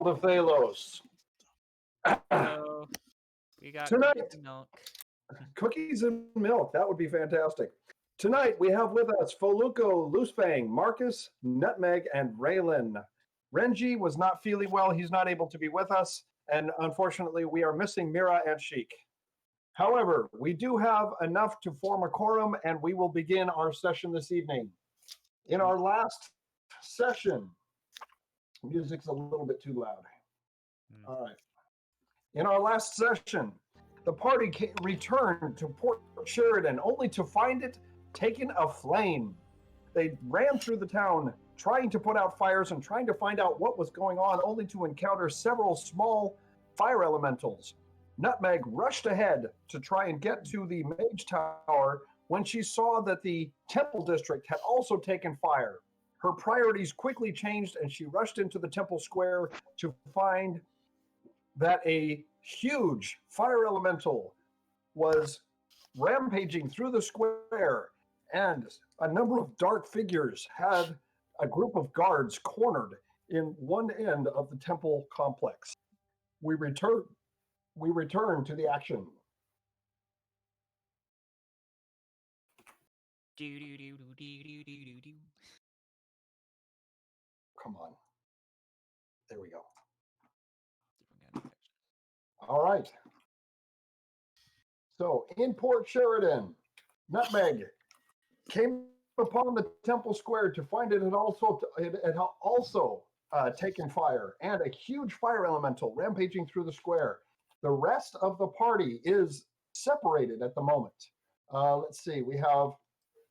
of Thaylos. So we got Tonight, cookies and milk. cookies and milk. That would be fantastic. Tonight, we have with us Foluco, Loosefang, Marcus, Nutmeg, and Raylan. Renji was not feeling well. He's not able to be with us. And unfortunately, we are missing Mira and Sheik. However, we do have enough to form a quorum, and we will begin our session this evening. In our last session, music's a little bit too loud. All right. In our last session, the party returned to Port Sheridan only to find it taken aflame. They ran through the town trying to put out fires and trying to find out what was going on, only to encounter several small fire elementals. Nutmeg rushed ahead to try and get to the mage tower when she saw that the temple district had also taken fire. Her priorities quickly changed and she rushed into the temple square to find that a huge fire elemental was rampaging through the square, and a number of dark figures had a group of guards cornered in one end of the temple complex. We return to the action. Come on. There we go. All right. So in Port Sheridan, Nutmeg came upon the temple square to find it had also taken fire, and a huge fire elemental rampaging through the square. The rest of the party is separated at the moment. Let's see, we have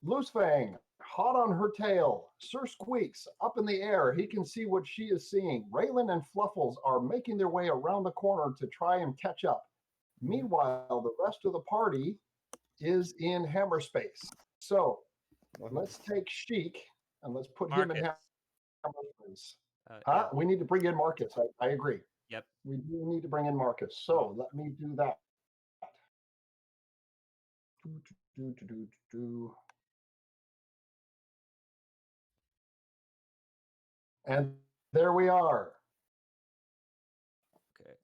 Loosefang, hot on her tail. Sir Squeaks, up in the air. He can see what she is seeing. Raylan and Fluffles are making their way around the corner to try and catch up. Meanwhile, the rest of the party is in hammer space. So let's take Sheik and let's put him in hammer space. Yeah. We need to bring in Marcus. I agree. Yep. We do need to bring in Marcus. So let me do that. And there we are. Okay.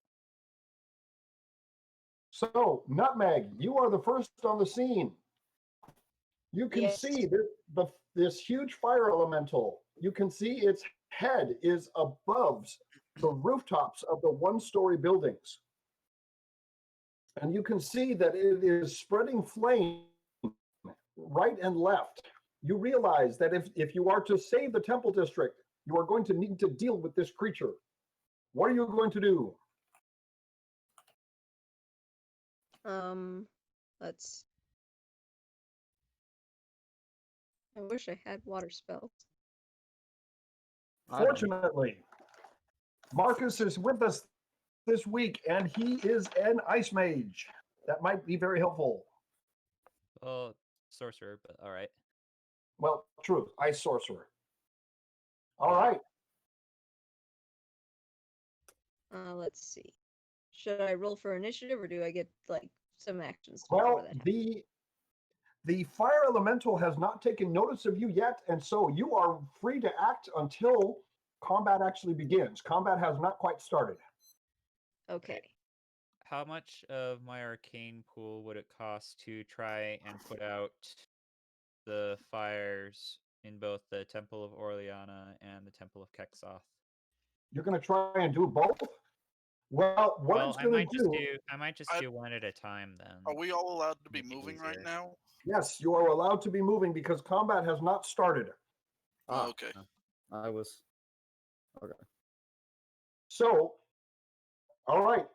So, Nutmeg, you are the first on the scene. You can see this huge fire elemental. You can see its head is above the rooftops of the one-story buildings. And you can see that it is spreading flame right and left. You realize that if you are to save the temple district, you are going to need to deal with this creature. What are you going to do? I wish I had water spells. Fortunately, Marcus is with us this week, and he is an ice mage. That might be very helpful. Well, sorcerer, but all right. Well, true, ice sorcerer. All right. Let's see. Should I roll for initiative, or do I get like some actions? Well, the fire elemental has not taken notice of you yet, and so you are free to act until combat actually begins. Combat has not quite started. Okay. How much of my arcane pool would it cost to try and put out the fires in both the Temple of Orleana and the Temple of Kexoth? You're going to try and do both? Well, what it's going to do... I might just do one at a time then. Are we all allowed to be moving right now? Yes, you are allowed to be moving because combat has not started. Okay. I was... Okay. So, all right.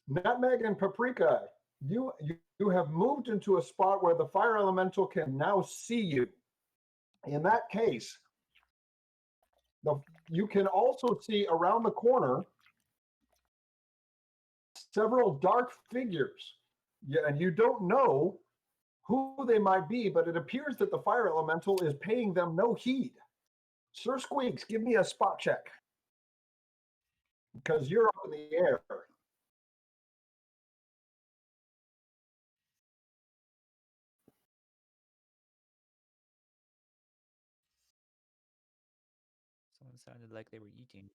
Nutmeg and Paprika, you have moved into a spot where the fire elemental can now see you. In that case, you can also see around the corner several dark figures. Yeah, and you don't know who they might be, but it appears that the fire elemental is paying them no heed. Sir Squeaks, give me a spot check. Because you're up in the air. Someone sounded like they were eating.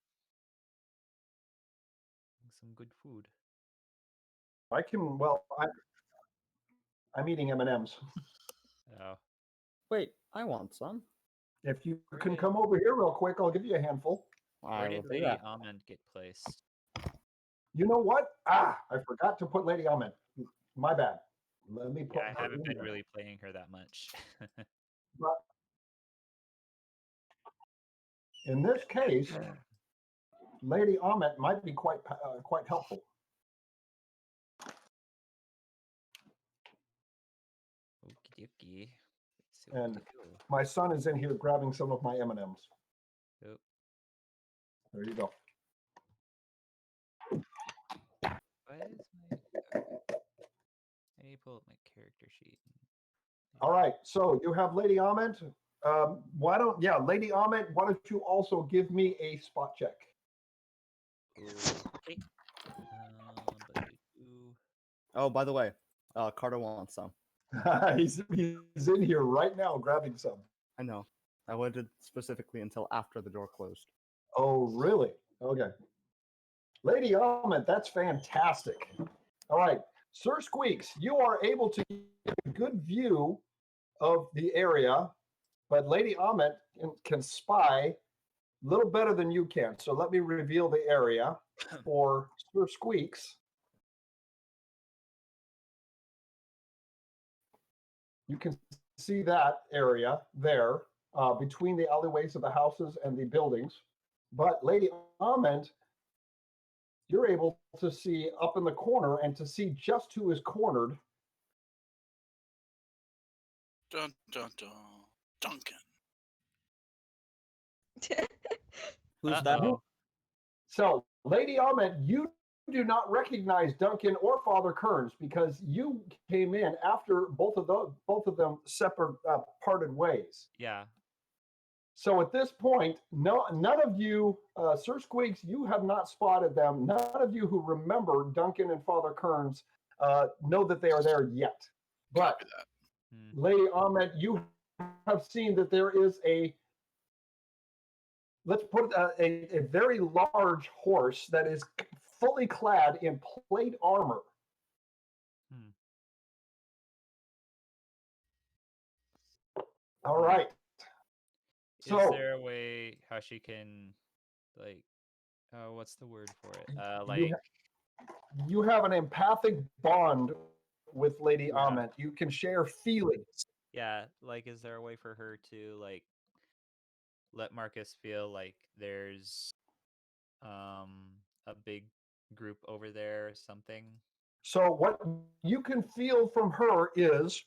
some good food. I can. Well, I'm eating M&Ms. Oh, Wait, I want some. If you Where can did- come over here real quick, I'll give you a handful. I where will did do Lady that. Almond get placed? You know what? I forgot to put Lady Almond. My bad. Let me put Yeah, I her haven't in been there. really playing her that much. But in this case, Lady Almond might be quite helpful. Okie dokie. Let's see And what to do. my son is in here grabbing some of my M&Ms. Oh, There you go. why is my... Okay. I need to pull up my character sheet. All right. So you have Lady Almond. Lady Almond, why don't you also give me a spot check? Okay. But Oh, by the way, Carter wants some. he's in here right now grabbing some. I know. I waited specifically until after the door closed. Oh, really? Okay. Lady Almond, that's fantastic. All right. Sir Squeaks, you are able to get a good view of the area, but Lady Almond can spy a little better than you can. So let me reveal the area for Sir Squeaks. You can see that area there between the alleyways of the houses and the buildings. But Lady Almond, you're able to see up in the corner and to see just who is cornered. Dun dun dun. Duncan. Who's that? Uh-oh. So, Lady Almond, you do not recognize Duncan or Father Kearns because you came in after both of them separate parted ways. Yeah. So at this point, none of you, Sir Squeaks, you have not spotted them. None of you who remember Duncan and Father Kearns know that they are there yet. But Copy that. Lady Ahmed, you have seen that there is let's put it, a very large horse that is fully clad in plate armor. Hmm. All right. Is So there a way how she can, like, what's the word for it? you have an empathic bond with Lady Yeah. Ahmed. You can share feelings. Yeah, like, is there a way for her to, like, let Marcus feel like there's a big group over there or something? So what you can feel from her is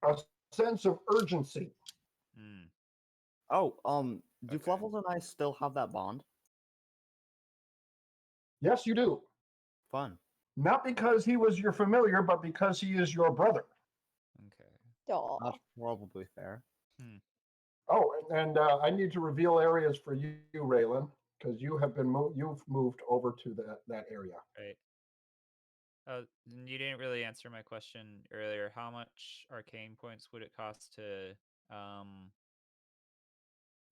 a sense of urgency. Hmm. Oh, do Okay. Fluffles and I still have that bond? Yes, you do. Fun. Not because he was your familiar, but because he is your brother. Okay. Aw. That's probably fair. Hmm. Oh, and I need to reveal areas for you, Raylan, because you have been you've moved over to that area. Right. You didn't really answer my question earlier. How much arcane points would it cost to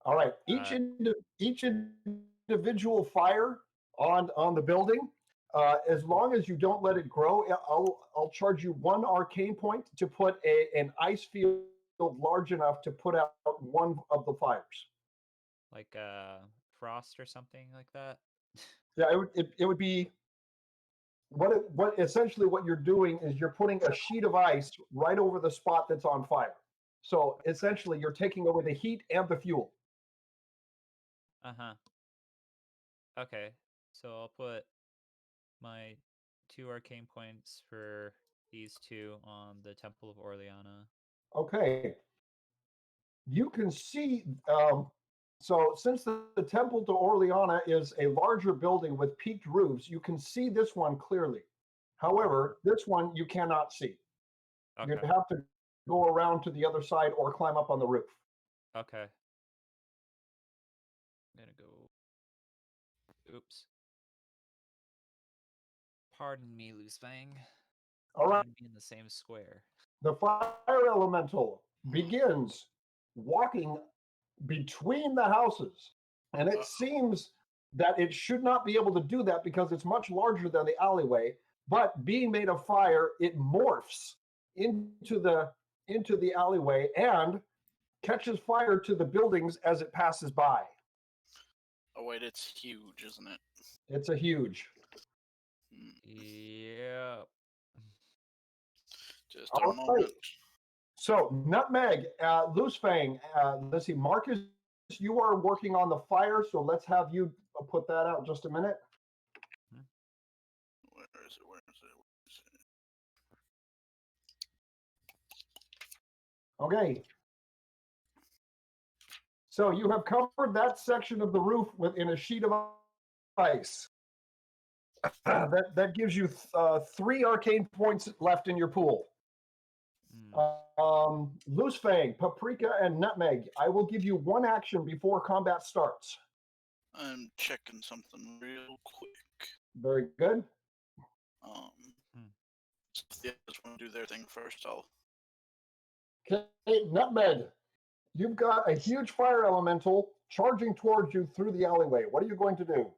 All right, each individual fire on the building, as long as you don't let it grow, I'll charge you 1 arcane point to put an ice field large enough to put out one of the fires. like frost or something like that? Yeah, it would be what essentially what you're doing is you're putting a sheet of ice right over the spot that's on fire. So essentially, you're taking away the heat and the fuel. Uh-huh. Okay. So I'll put my 2 arcane points for these 2 on the Temple of Orleana. Okay. You can see, so since the Temple to Orleana is a larger building with peaked roofs, you can see this one clearly. However, this one you cannot see. Okay. You have to go around to the other side or climb up on the roof. Okay. I'm gonna go. Oops. Pardon me, Loose Fang. All right. Be in the same square. The fire elemental begins walking between the houses, and it seems that it should not be able to do that because it's much larger than the alleyway. But being made of fire, it morphs into the alleyway and catches fire to the buildings as it passes by. Oh wait, it's huge, isn't it? It's a huge. Hmm, Yeah. Just All a right. moment. So Nutmeg, Loose Fang, let's see, Marcus, you are working on the fire, so let's have you put that out just a minute. Where is it? Where is it? Where is it? Okay. So you have covered that section of the roof in a sheet of ice. That gives you 3 arcane points left in your pool. Loose Fang, Paprika, and Nutmeg, I will give you 1 action before combat starts. I'm checking something real quick. Very good. So if the others want to do their thing first, I'll. Okay, Nutmeg, you've got a huge fire elemental charging towards you through the alleyway. What are you going to do?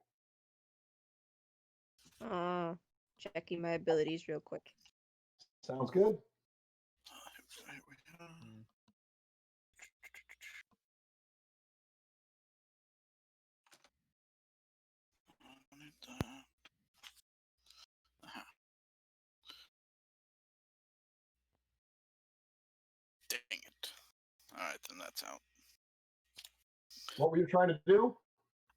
Checking my abilities real quick. Sounds good. Here we go. I need that. Aha. Dang it. Alright, then that's out. What were you trying to do?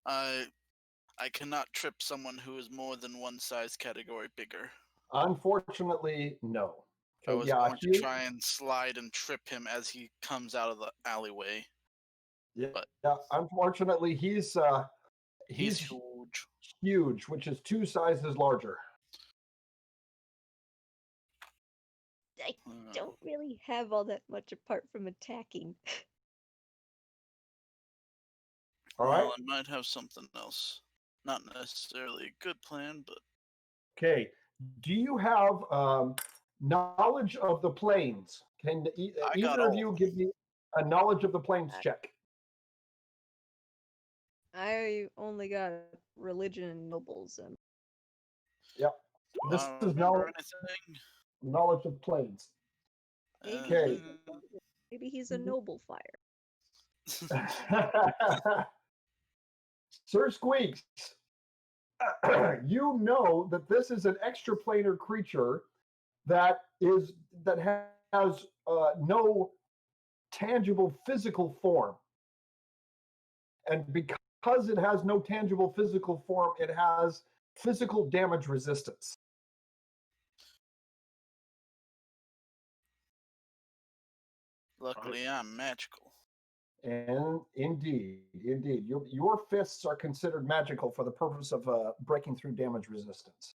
I cannot trip someone who is more than 1 size category bigger. Unfortunately, no. I Okay, was yeah, going to try and slide and trip him as he comes out of the alleyway. yeah, but- yeah. Unfortunately, he's He's huge, which is 2 sizes larger. I Uh, don't really have all that much apart from attacking. All right. Well, I might have something else. Not necessarily a good plan, but Okay. Do you have knowledge of the planes? Can I got either of all. you give me a knowledge of the planes check? I only got religion and nobles. Yep. Do This I is remember knowledge, knowledge of planes. Maybe, Okay. maybe he's a noble fire. Sir Squeaks, you know that this is an extraplanar creature that has no tangible physical form, and because it has no tangible physical form, it has physical damage resistance. Luckily, I'm magical. And indeed, your fists are considered magical for the purpose of breaking through damage resistance.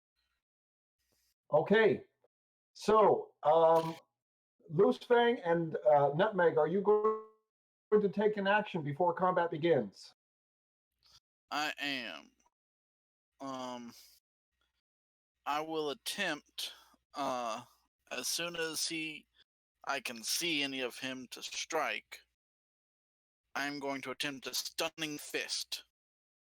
Okay, so Loose Fang and Nutmeg, are you going to take an action before combat begins? I am. I will attempt, as soon as I can see any of him to strike, I'm going to attempt a stunning fist.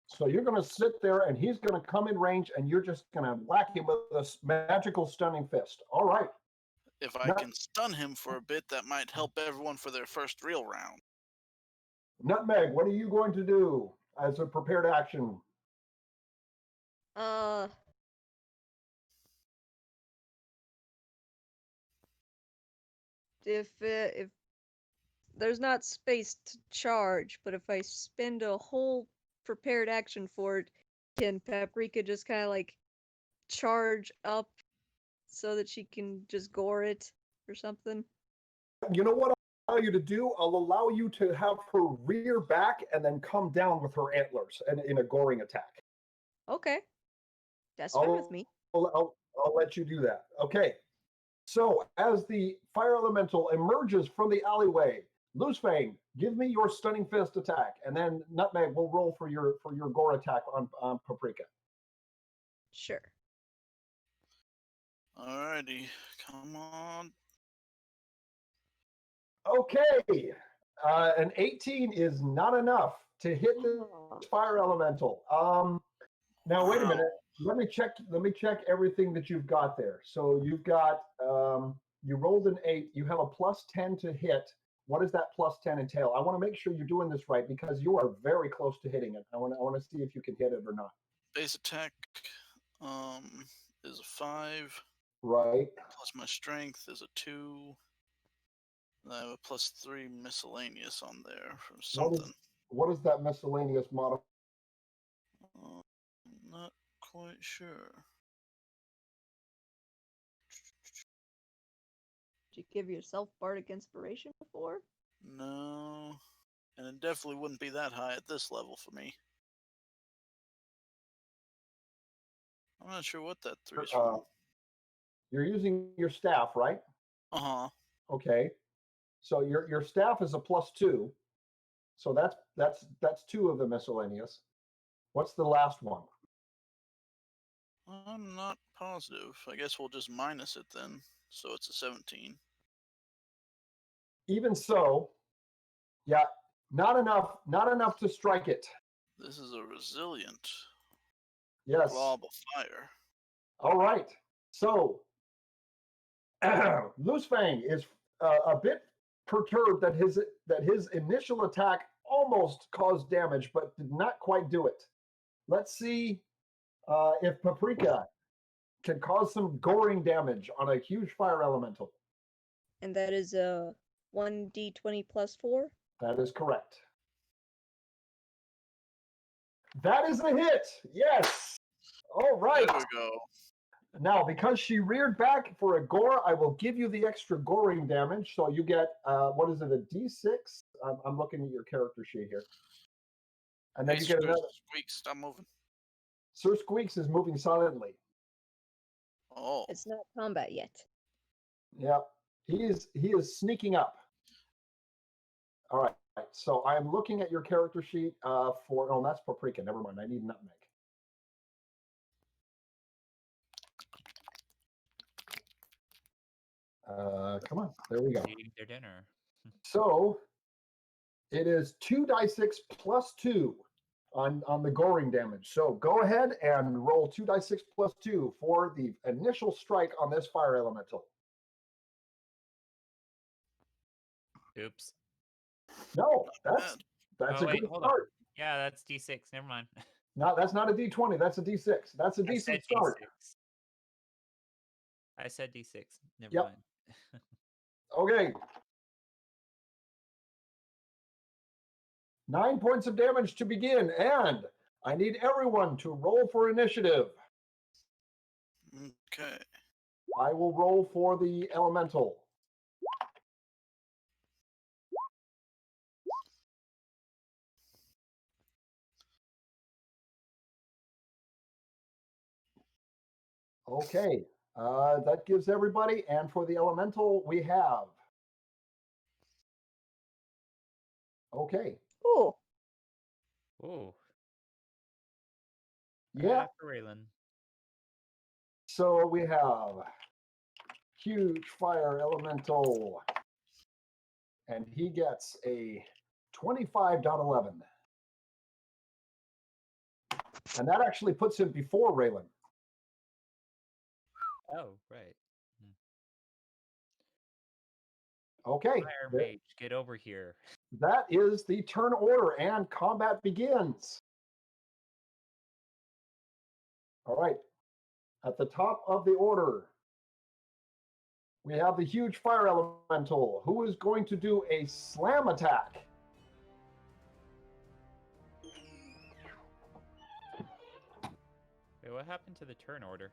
So you're going to sit there and he's going to come in range and you're just going to whack him with a magical stunning fist. All right. If I can stun him for a bit, that might help everyone for their first real round. Nutmeg, what are you going to do as a prepared action? If there's not space to charge, but if I spend a whole prepared action for it, can Paprika just kind of like charge up so that she can just gore it or something? You know what I'll allow you to do? I'll allow you to have her rear back and then come down with her antlers and in a goring attack. Okay, that's fine with me. I'll let you do that. Okay. So as the fire elemental emerges from the alleyway, Loose Fang, give me your stunning fist attack, and then Nutmeg will roll for your gore attack on Paprika. Sure. Alrighty, come on. Okay, an 18 is not enough to hit the Oh. fire elemental. Now wait a Wow. minute. Let me check everything that you've got there. So you've got you rolled an 8. You have a +10 to hit. What does that +10 entail? I want to make sure you're doing this right because you are very close to hitting it. I want to see if you can hit it or not. Base attack is a 5. Right. Plus my strength is a 2. I have a +3 miscellaneous on there for something. What is that miscellaneous modifier? Not quite sure. Did you give yourself bardic inspiration before? No. And it definitely wouldn't be that high at this level for me. I'm not sure what that 3 is from. You're using your staff, right? Uh-huh. Okay. So your staff is a +2. So that's 2 of the miscellaneous. What's the last one? I'm not positive. I guess we'll just minus it then. So it's a 17. Even so, yeah, not enough to strike it. This is a resilient Yes. blob of fire. All right. So Loosefang is a bit perturbed that his initial attack almost caused damage, but did not quite do it. Let's see if Paprika can cause some goring damage on a huge fire elemental. And that is a 1d20 plus 4. That is correct. That is a hit. Yes. All right. There we go. Now, because she reared back for a gore, I will give you the extra goring damage. So you get, what is it, a D6? I'm looking at your character sheet here. And then Hey, you get another. Squeak, stop moving. Sir Squeaks is moving silently. Oh. It's not combat yet. Yeah, he is sneaking up. All right. So I'm looking at your character sheet for, oh, that's Paprika. Never mind. I need Nutmeg. Come on. There we go. Eating their dinner. So it is 2d6 plus 2 on the goring damage. So go ahead and roll 2d6 plus 2 for the initial strike on this fire elemental. Oops. No, that's Bad. a Oh, wait, good hold on. start. Yeah, that's D6. Never mind. No, that's not a D20. That's a D6. That's a I decent said start. D6. I said D6. Never Yep. mind. Okay. 9 points of damage to begin, and I need everyone to roll for initiative. Okay. I will roll for the elemental. Okay, that gives everybody, and for the elemental, we have. Okay, Oh, Ooh. yeah. Right after Raylan. So we have huge fire elemental, and he gets a 25.11. And that actually puts him before Raylan. Oh, right. Okay, Fire mage, get over here. that is the turn order, and combat begins. All right, at the top of the order, we have the huge fire elemental, who is going to do a slam attack. Wait, what happened to the turn order?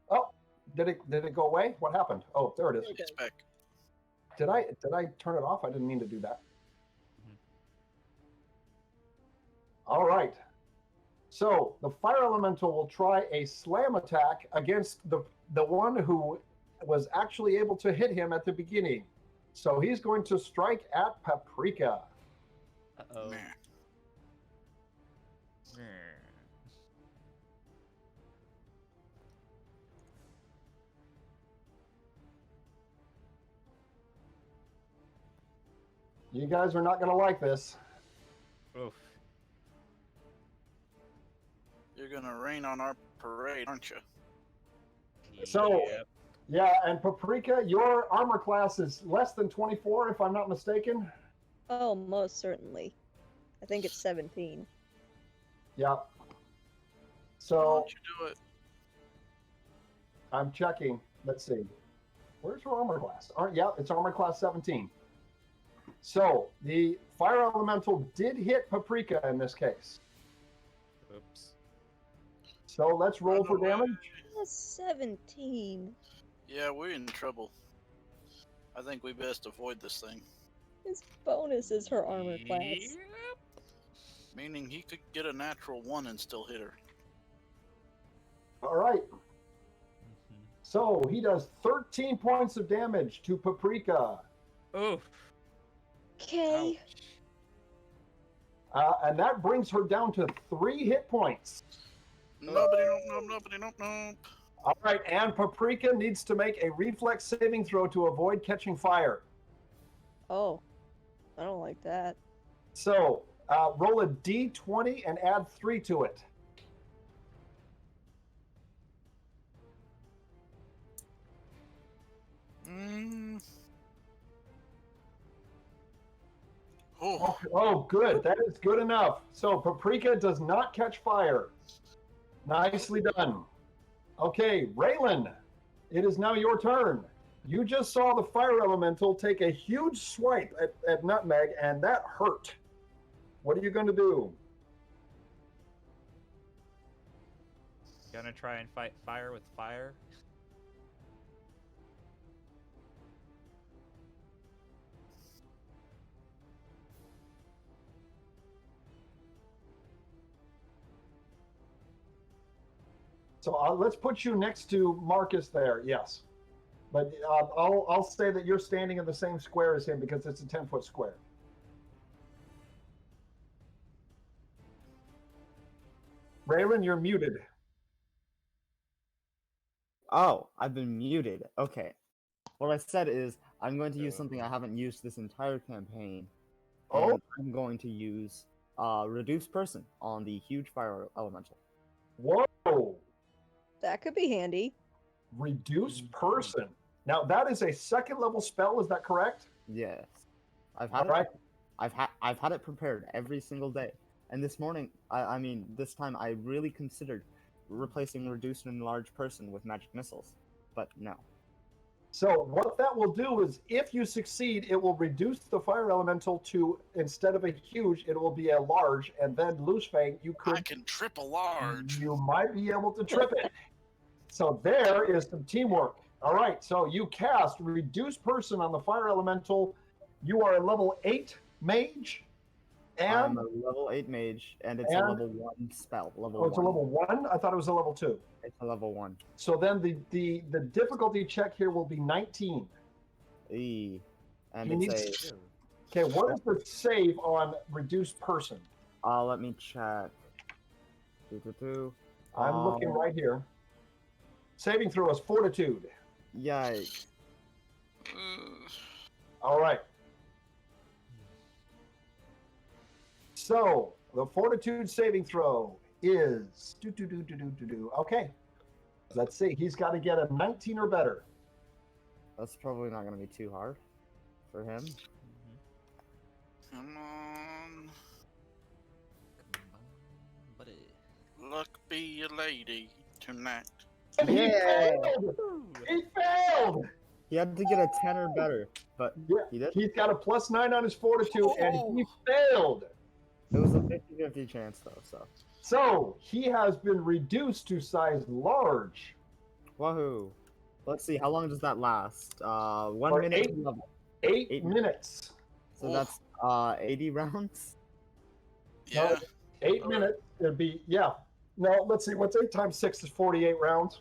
Oh, did it go away? What happened? Oh, there it is. It's back. Did I turn it off? I didn't mean to do that. All right. So the fire elemental will try a slam attack against the one who was actually able to hit him at the beginning. So he's going to strike at Paprika. Uh-oh. Meh. You guys are not going to like this. Oof. You're gonna rain on our parade, aren't you? So- Yep. Yeah, and Paprika, your armor class is less than 24, if I'm not mistaken. Oh, most certainly. I think it's 17. Yeah. Why So don't you do it? I'm checking. Let's see. Where's her armor class? Yeah, it's armor class 17. So the fire elemental did hit Paprika in this case. Oops. So let's roll Run for away. damage. That's 17. Yeah, we're in trouble. I think we best avoid this thing. His bonus is her armor class. Yep. Meaning he could get a natural 1 and still hit her. All right. Mhm. So he does 13 points of damage to Paprika. Oof. Okay. Ouch. And that brings her down to 3 hit points. Nobody, nope. All right, and Paprika needs to make a reflex saving throw to avoid catching fire. Oh, I don't like that. So roll a d20 and add 3 to it. Oh, Oh, good. That is good enough. So Paprika does not catch fire. Nicely done. Okay, Raylan, it is now your turn. You just saw the fire elemental take a huge swipe at Nutmeg, and that hurt. What are you going to do? Gonna try and fight fire with fire. So let's put you next to Marcus there. Yes, but I'll say that you're standing in the same square as him because it's a 10-foot square. Raylan, you're muted. Oh, I've been muted. Okay. What I said is I'm going to use something I haven't used this entire campaign. Oh. And I'm going to use Reduce Person on the huge fire elemental. Whoa! That could be handy. Reduce person. Now that is a 2nd level spell. Is that correct? Yes. I've All had right. I've had it prepared every single day. And this morning, I mean, this time I really considered replacing Reduce and Enlarge Person with magic missiles, but no. So what that will do is, if you succeed, it will reduce the fire elemental to, instead of a huge, it will be a large, and then Loosefang, you I could, can trip a large. you might be able to trip it. So there is some teamwork. All right, so you cast Reduce Person on the fire elemental. You are a level 8 mage, I'm and a level 8 mage, and it's a and- level 1 spell. Level oh, it's a 1. level 1. I thought it was a level 2. It's a level 1. So then the difficulty check here will be 19. E. And He it's needs- Okay, what is the save on Reduced Person? let me check. I'm looking right here. Saving throw is Fortitude. Yikes. All right. So the Fortitude saving throw is okay. Let's see. He's got to get a 19 or better. That's probably not going to be too hard for him. Come on. Come on, buddy. Luck be a lady tonight. And he Yeah. failed. He failed. He had to get a 10 or better, but Yeah, he did. he's got a +9 on his Fortitude, and he failed. It was a 50-50 chance, though, so. So he has been reduced to size large. Wahoo. Let's see, how long does that last? 1 For minute 8 per level. 8 minutes. So Oof. that's 80 rounds? Yeah. 8 minutes. It'd be, yeah. No, let's see. What's 8 times 6 is 48 rounds.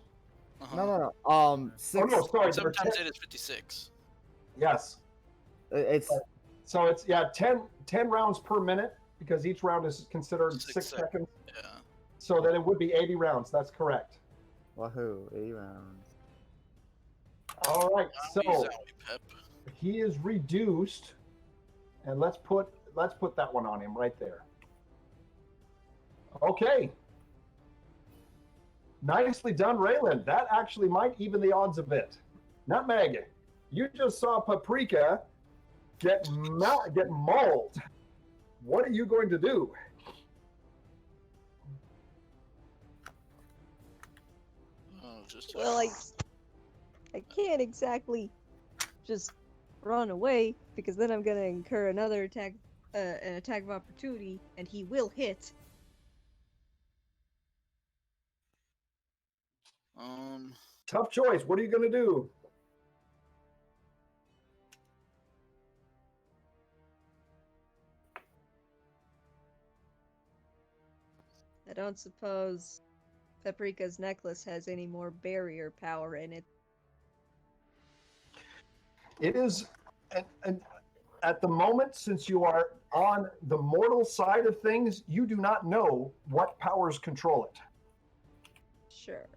Uh-huh. No. Oh, 6. no, sorry. there are Sometimes 10 it is 56. yes. It's So it's, yeah, 10 rounds per minute because each round is considered 6 6 seconds. Yeah. So then it would be 80 rounds. That's correct. wahoo, 80 rounds. All right. Zowie, So zowie, Pep. he is reduced. And let's put that one on him right there. Okay. Nicely done, Raylan. That actually might even the odds a bit. Nutmeg, you just saw Paprika get mauled. What are you going to do? Oh, just Well, I can't exactly just run away because then I'm gonna incur another attack, an attack of opportunity, and he will hit. Tough choice. What are you going to do? I don't suppose Paprika's necklace has any more barrier power in it. It is, and at the moment, since you are on the mortal side of things, you do not know what powers control it. Sure.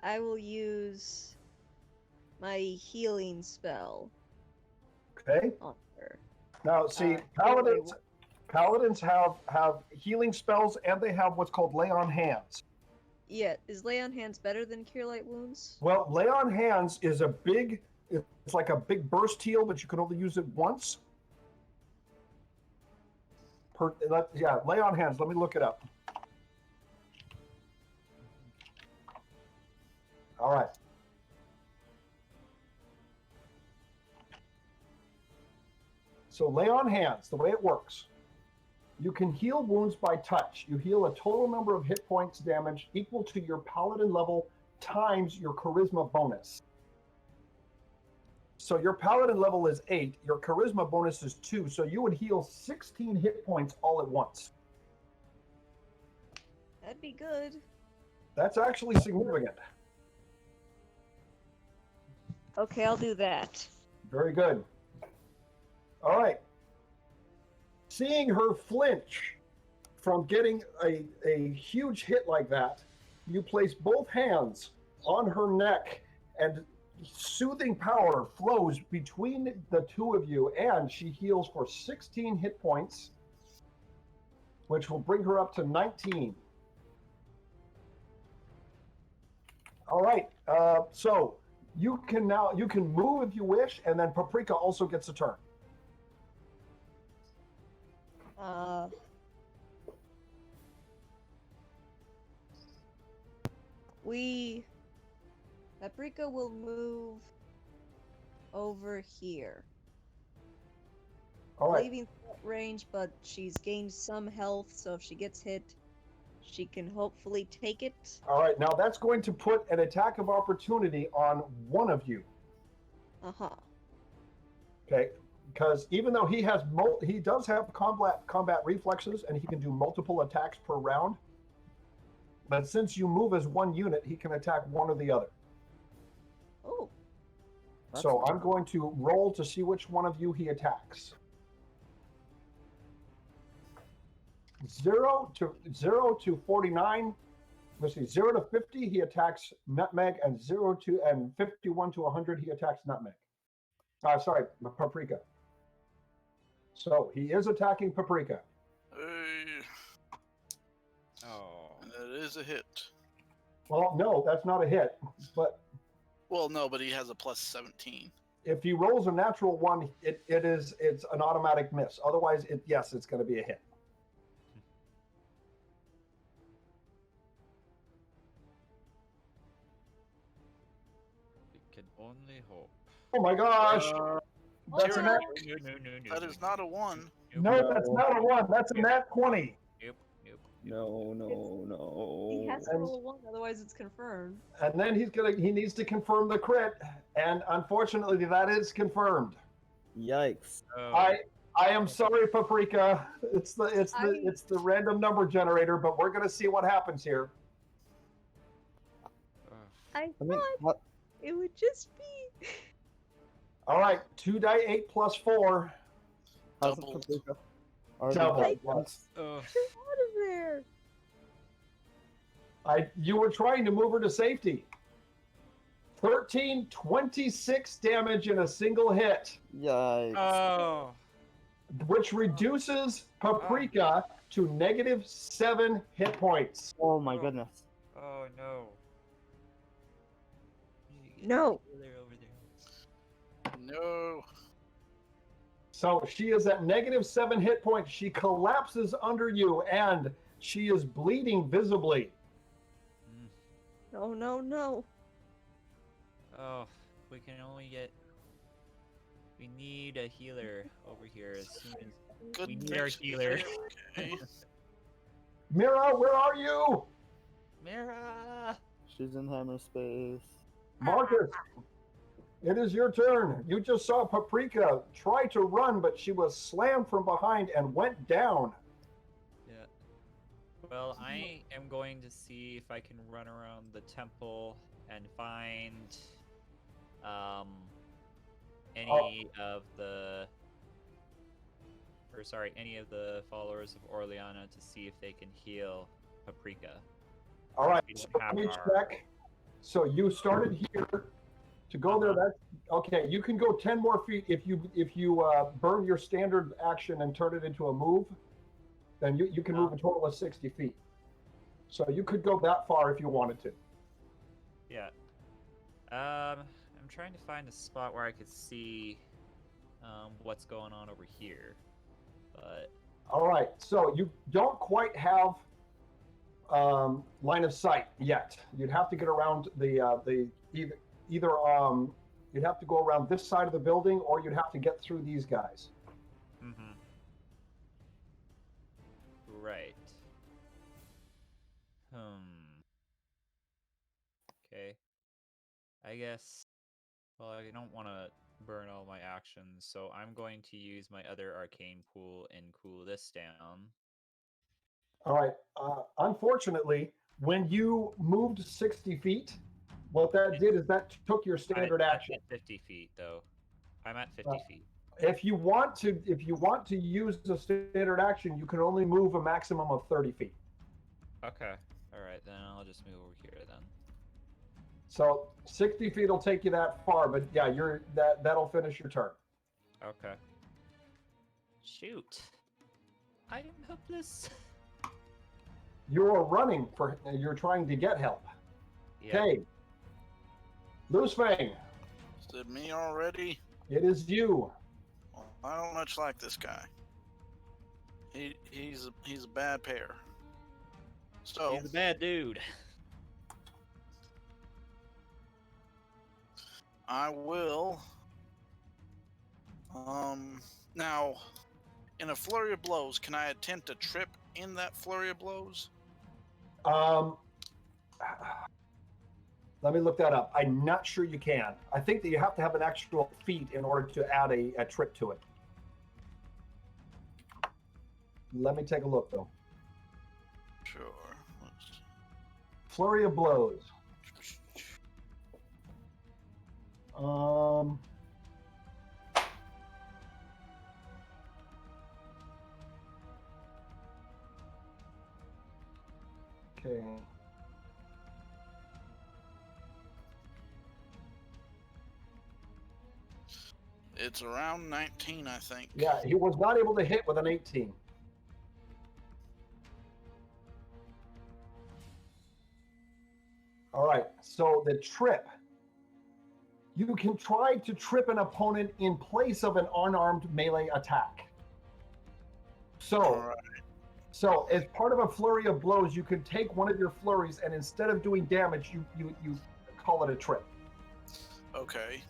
I will use my healing spell Okay. on her. Now, see, paladins have healing spells, and they have what's called lay on hands. Yeah, is lay on hands better than cure light wounds? Well, lay on hands is it's like a big burst heal, but you can only use it once. Lay on hands. Let me look it up. All right. So lay on hands, the way it works. You can heal wounds by touch. You heal a total number of hit points damage equal to your paladin level times your charisma bonus. So your paladin level is 8, your charisma bonus is 2, so you would heal 16 hit points all at once. That'd be good. That's actually significant. Okay, I'll do that. Very good. All right. Seeing her flinch from getting a huge hit like that, you place both hands on her neck, and soothing power flows between the two of you, and she heals for 16 hit points, which will bring her up to 19. All right. So you can move if you wish, and then Paprika also gets a turn. Paprika will move over here. All right. Leaving threat range, but she's gained some health, so if she gets hit, she can hopefully take it. All right. Now that's going to put an attack of opportunity on one of you. Uh-huh. Okay. Because even though he does have combat reflexes, and he can do multiple attacks per round. But since you move as one unit, he can attack one or the other. Oh. So I'm going to roll to see which one of you he attacks. 0 to 49. Let's see, 0 to 50 he attacks Nutmeg, and 51 to 100 he attacks Nutmeg. Sorry, Paprika. So he is attacking Paprika. And it is a hit. Well, no, that's not a hit. But Well, no, but he has a plus 17. if he rolls a natural one, it's an automatic miss. Otherwise, it's going to be a hit. We can only hope. Oh my gosh! That's a no. nat. That is not a 1. No, that's not a 1. That's a nat 20. No. He has to roll a 1, otherwise it's confirmed. And then he needs to confirm the crit, and unfortunately, that is confirmed. Yikes. I am sorry, Paprika. It's the random number generator, but we're gonna see what happens here. I I mean, thought it would just be. All right, 2d8 plus 4. how's Double. it, Paprika? Already Double. got once. Get out of there. You were trying to move her to safety. 13, 26 damage in a single hit, Yikes. Oh. which reduces Paprika to -7 hit points. Oh my Oh. goodness. Oh no. No. Over there. No. So she is at -7 hit points. She collapses under you and she is bleeding visibly. Mm. No, no, no. Oh, we can only get. We need a healer over here as soon as. Good We need our fix. healer. Okay. Mira, where are you? Mira! She's in hammer space. Marcus, it is your turn. You just saw Paprika try to run, but she was slammed from behind and went down. Yeah. Well, I am going to see if I can run around the temple and find any of the any of the followers of Orleana to see if they can heal Paprika. All right, We so don't let have me our- check. So you started here. To go there, that's okay. You can go 10 more feet if you burn your standard action and turn it into a move. Then you can move a total of 60 feet. So you could go that far if you wanted to. Yeah. I'm trying to find a spot where I could see what's going on over here, but All right. So you don't quite have line of sight yet. You'd have to get around the either you'd have to go around this side of the building, or you'd have to get through these guys. right. Okay. I guess. Well, I don't want to burn all my actions, so I'm going to use my other arcane pool and cool this down. All right. Unfortunately, when you moved 60 feet, what that did is that took your standard action. I'm at 50 feet, though. I'm at 50 feet. If you want to use the standard action, you can only move a maximum of 30 feet. Okay. All right, then I'll just move over here then. So 60 feet will take you that far, but yeah, that'll finish your turn. Okay. Shoot. I am helpless. You're running you're trying to get help. Yeah. Okay. Loose Fang, Is it me already? it is you. Well, I don't much like this guy. He's a bad pair. So He's a bad dude. I will. Now, in a flurry of blows, can I attempt to trip in that flurry of blows? Let me look that up. I'm not sure you can. I think that you have to have an actual feat in order to add a trip to it. Let me take a look though. Sure. Let's see. Flurry of blows. Okay. It's around 19, I think. Yeah, he was not able to hit with an 18. All right, so the trip. You can try to trip an opponent in place of an unarmed melee attack. All right. So as part of a flurry of blows, you can take one of your flurries and instead of doing damage, you call it a trip. Okay.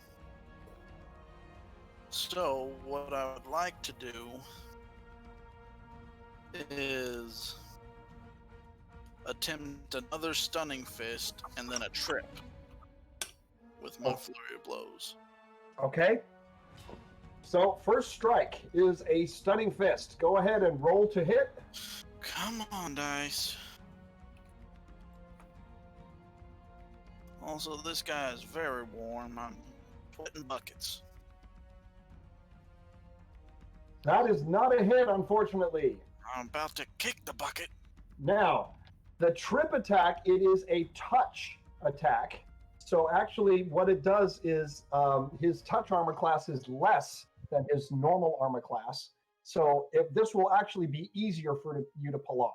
So, what I would like to do is attempt another stunning fist and then a trip with my flurry of blows. Okay. So first strike is a stunning fist. Go ahead and roll to hit. Come on, dice. Also, this guy is very warm. I'm sweating buckets. That is not a hit, unfortunately. I'm about to kick the bucket. Now, the trip attack, it is a touch attack. So actually, what it does is his touch armor class is less than his normal armor class. So this will actually be easier for you to pull off.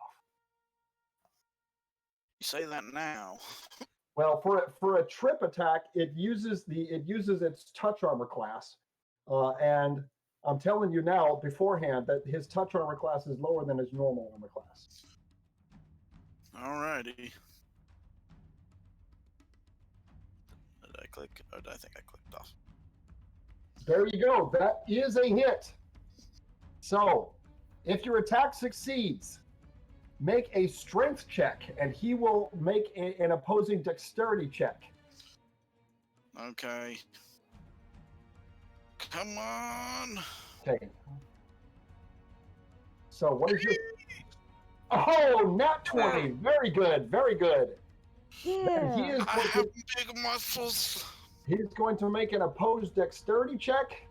You say that now. Well, for a trip attack, it uses its touch armor class, and I'm telling you now beforehand that his touch armor class is lower than his normal armor class. Alrighty. Did I click? Oh, I think I clicked off. There you go. That is a hit. So, if your attack succeeds, make a strength check, and he will make an opposing dexterity check. Okay. Come on. Okay. So, what is your? Oh, nat 20. Very good. Very good. And he Yeah. is I going have to, big muscles. he's going to make an opposed dexterity check,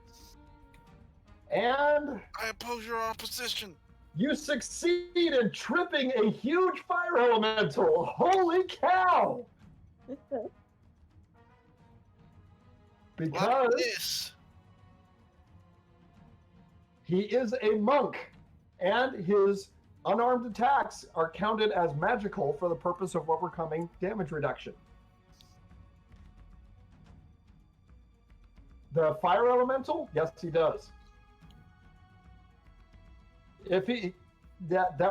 and I oppose your opposition. you succeed in tripping a huge fire elemental. Holy cow! Like Because this. he is a monk, and his unarmed attacks are counted as magical for the purpose of overcoming damage reduction. The fire elemental, yes, he does. If he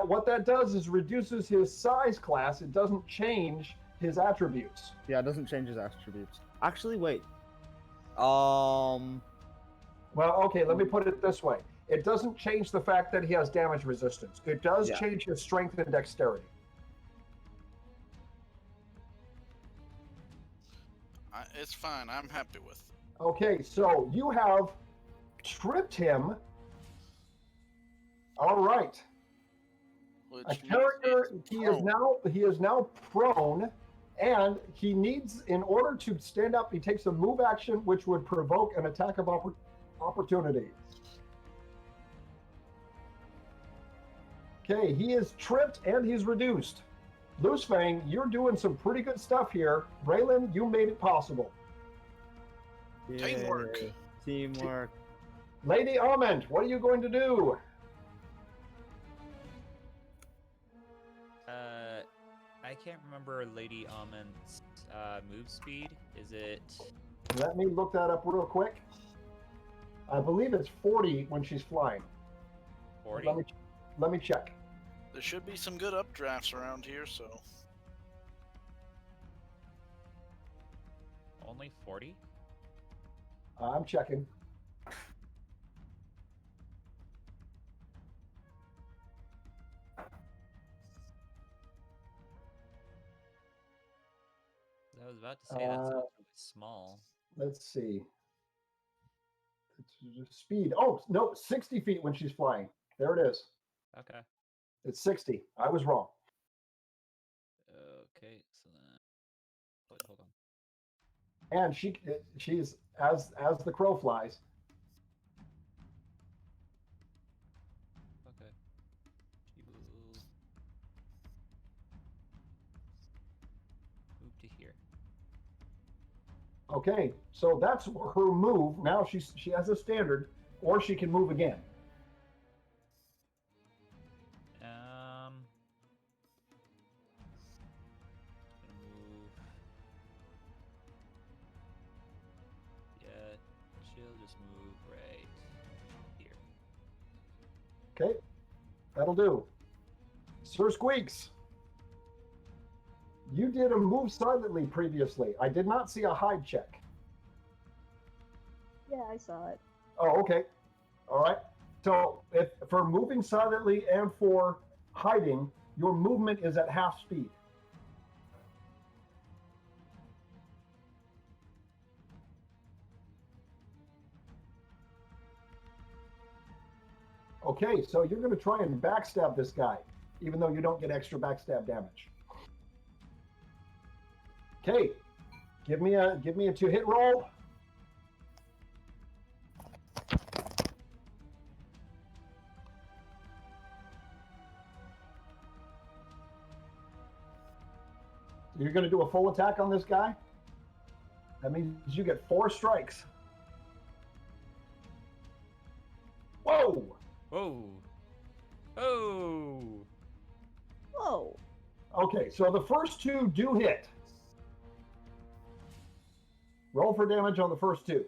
what that does is reduces his size class. It doesn't change his attributes. Yeah, it doesn't change his attributes. Actually, wait. Well, okay, let me put it this way. It doesn't change the fact that he has damage resistance. It does Yeah. change his strength and dexterity. It's fine. I'm happy with it. Okay, so you have tripped him. All right. Which A means character, he's he is now prone, and he needs, in order to stand up, he takes a move action which would provoke an attack of opportunity. Okay, he is tripped and he's reduced. Loosefang, you're doing some pretty good stuff here. Braylon, you made it possible. Teamwork. Yay. Teamwork. Lady Almond, what are you going to do? I can't remember Lady Almond's move speed. Is it? Let me look that up real quick. I believe it's 40 when she's flying. 40? Let me check. There should be some good updrafts around here, so. Only 40? I'm checking. I was about to say that sounds really small. Let's see. It's speed. Oh, no, 60 feet when she's flying. There it is. Okay. It's 60. I was wrong. Okay, so then. Wait, hold on. And she's as the crow flies. Okay. She will move to here. Okay, so that's her move. Now she has a standard, or she can move again. Gonna move. Yeah, she'll just move right here. Okay, that'll do. Sir Squeaks, you did a move silently previously. I did not see a hide check. Yeah, I saw it. Oh, okay. All right. So if for moving silently and for hiding, your movement is at half speed. Okay, so you're going to try and backstab this guy, even though you don't get extra backstab damage. Okay, give me a 2-hit roll. You're going to do a full attack on this guy? That means you get 4 strikes. Whoa! Whoa. Oh. Whoa. Okay, so the first 2 do hit. Roll for damage on the first 2.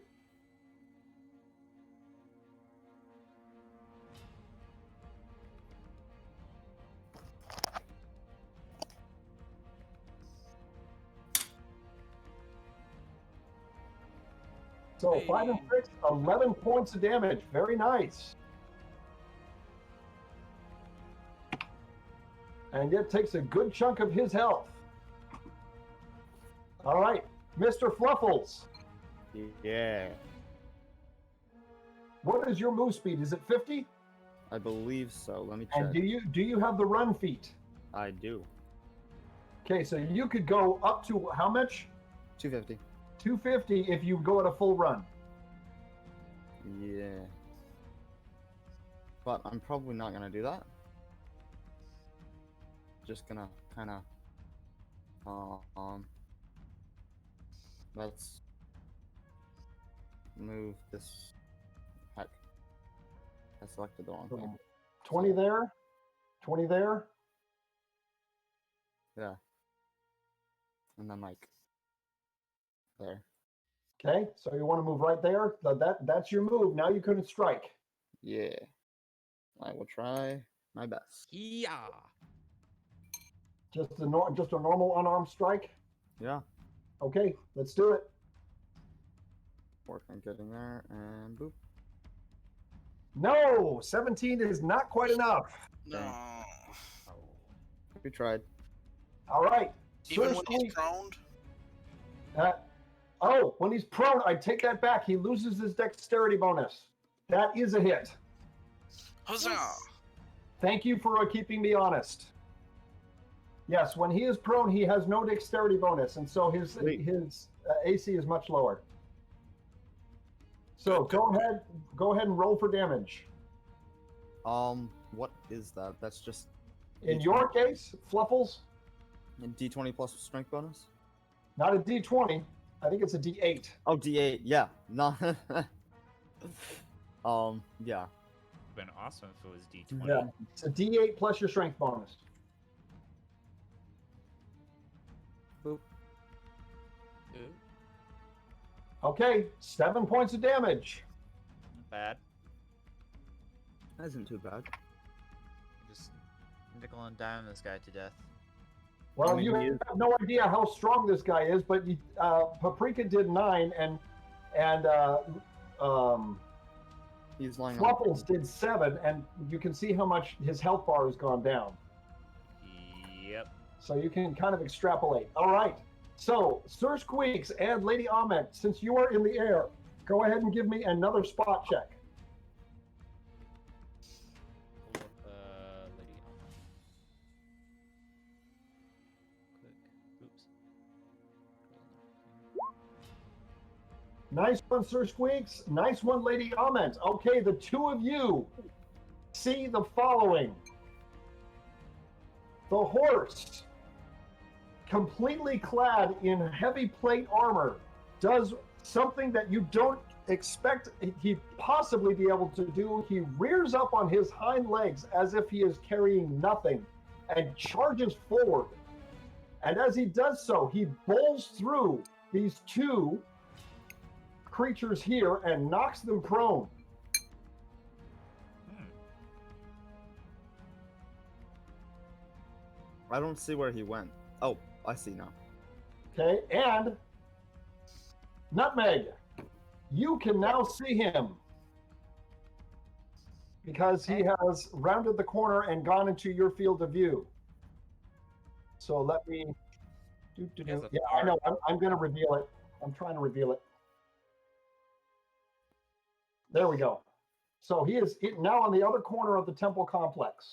So 5 and Hey. 6, 11 points of damage. Very nice. And it takes a good chunk of his health. All right, Mr. Fluffles, Yeah, what is your move speed? Is it 50? I believe so. Let me check. And do you have the run feat? I do. Okay, so you could go up to how much? 250. 250 if you go at a full run. Yeah. But I'm probably not gonna do that. Just gonna kind of let's move this. Heck, I selected the wrong thing. 20 there, 20 there. Yeah. And then like there. Okay, so you want to move right there. So that's your move. Now you couldn't strike. Yeah. I will try my best. Yeah. Just a normal unarmed strike. Yeah. Okay, let's do it. Work on getting there and boop. No, 17 is not quite enough. No. We tried. All right. Even Sir when he's Squeak- prone? Oh, when he's prone, I take that back. He loses his dexterity bonus. That is a hit. Huzzah! Yes. Thank you for keeping me honest. Yes, when he is prone, he has no dexterity bonus, and so his Sweet. AC is much lower. So Good, go ahead and roll for damage. What is that? That's just In D20. your case, Fluffles, a D20 plus strength bonus? not a D20. I think it's a D8. Oh, D8. Yeah. No. Yeah. Been awesome if it was D20. Yeah, it's a D8 plus your strength bonus. Boop. Ooh, Okay, 7 points of damage. not bad. That isn't too bad. Just nickel and dime this guy to death. Well, I mean, you he is- have no idea how strong this guy is, but Paprika did 9, and He's lying Fluffles on. did 7, and you can see how much his health bar has gone down. Yep. So you can kind of extrapolate. All right. So, Sir Squeaks and Lady Ahmed, since you are in the air, go ahead and give me another spot check. Pull up Lady Alma. Click. Oops. Nice one, Sir Squeaks. Nice one, Lady Ahmed. Okay, the two of you see the following. The horse, completely clad in heavy plate armor, does something that you don't expect he'd possibly be able to do. He rears up on his hind legs as if he is carrying nothing and charges forward. And as he does so, he bowls through these two creatures here and knocks them prone. I don't see where he went. Oh, I see now. Okay, and Nutmeg, you can now see him because he has rounded the corner and gone into your field of view. So let me. He has a Yeah, I know. I'm going to reveal it. I'm trying to reveal it. There we go. So he is now on the other corner of the temple complex.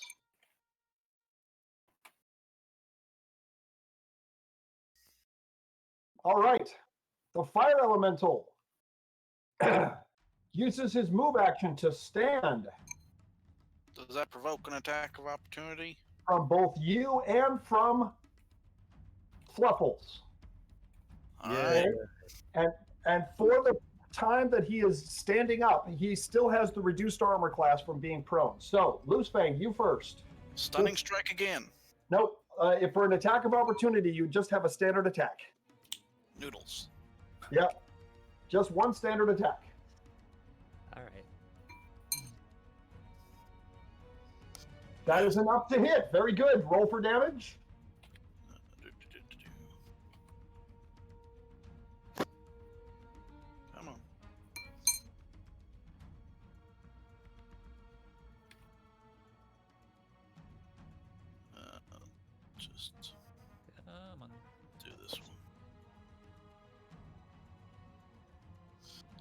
All right. The fire elemental uses his move action to stand Does that provoke an attack of opportunity? from both you and from Fluffles. All Yeah. right. And for the time that he is standing up, he still has the reduced armor class from being prone. So, Loose Fang, you first. Stunning strike again. Nope. If for an attack of opportunity, you just have a standard attack. Noodles. Yep. Just one standard attack. All right. That is enough to hit. Very good. Roll for damage. Come on. Just Come on. do this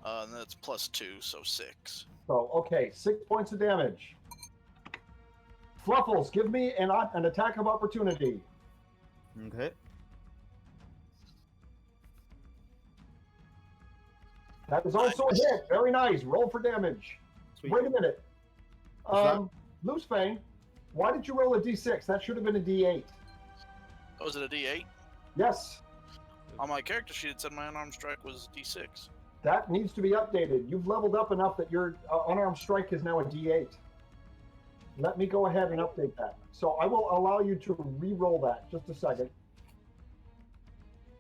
one. And that's +2, so 6. So, okay, 6 points of damage. Fluffles, give me an attack of opportunity. Okay. That is also a hit. Very nice. Roll for damage. Sweet. Wait a minute. that- Loose Fang, why did you roll a d6? That should have been a d8. Oh, is it a D8? Yes, On my character sheet, it said my unarmed strike was D6. that needs to be updated. You've leveled up enough that your unarmed strike is now a d8. Let me go ahead and update that. So I will allow you to re-roll that. Just a second.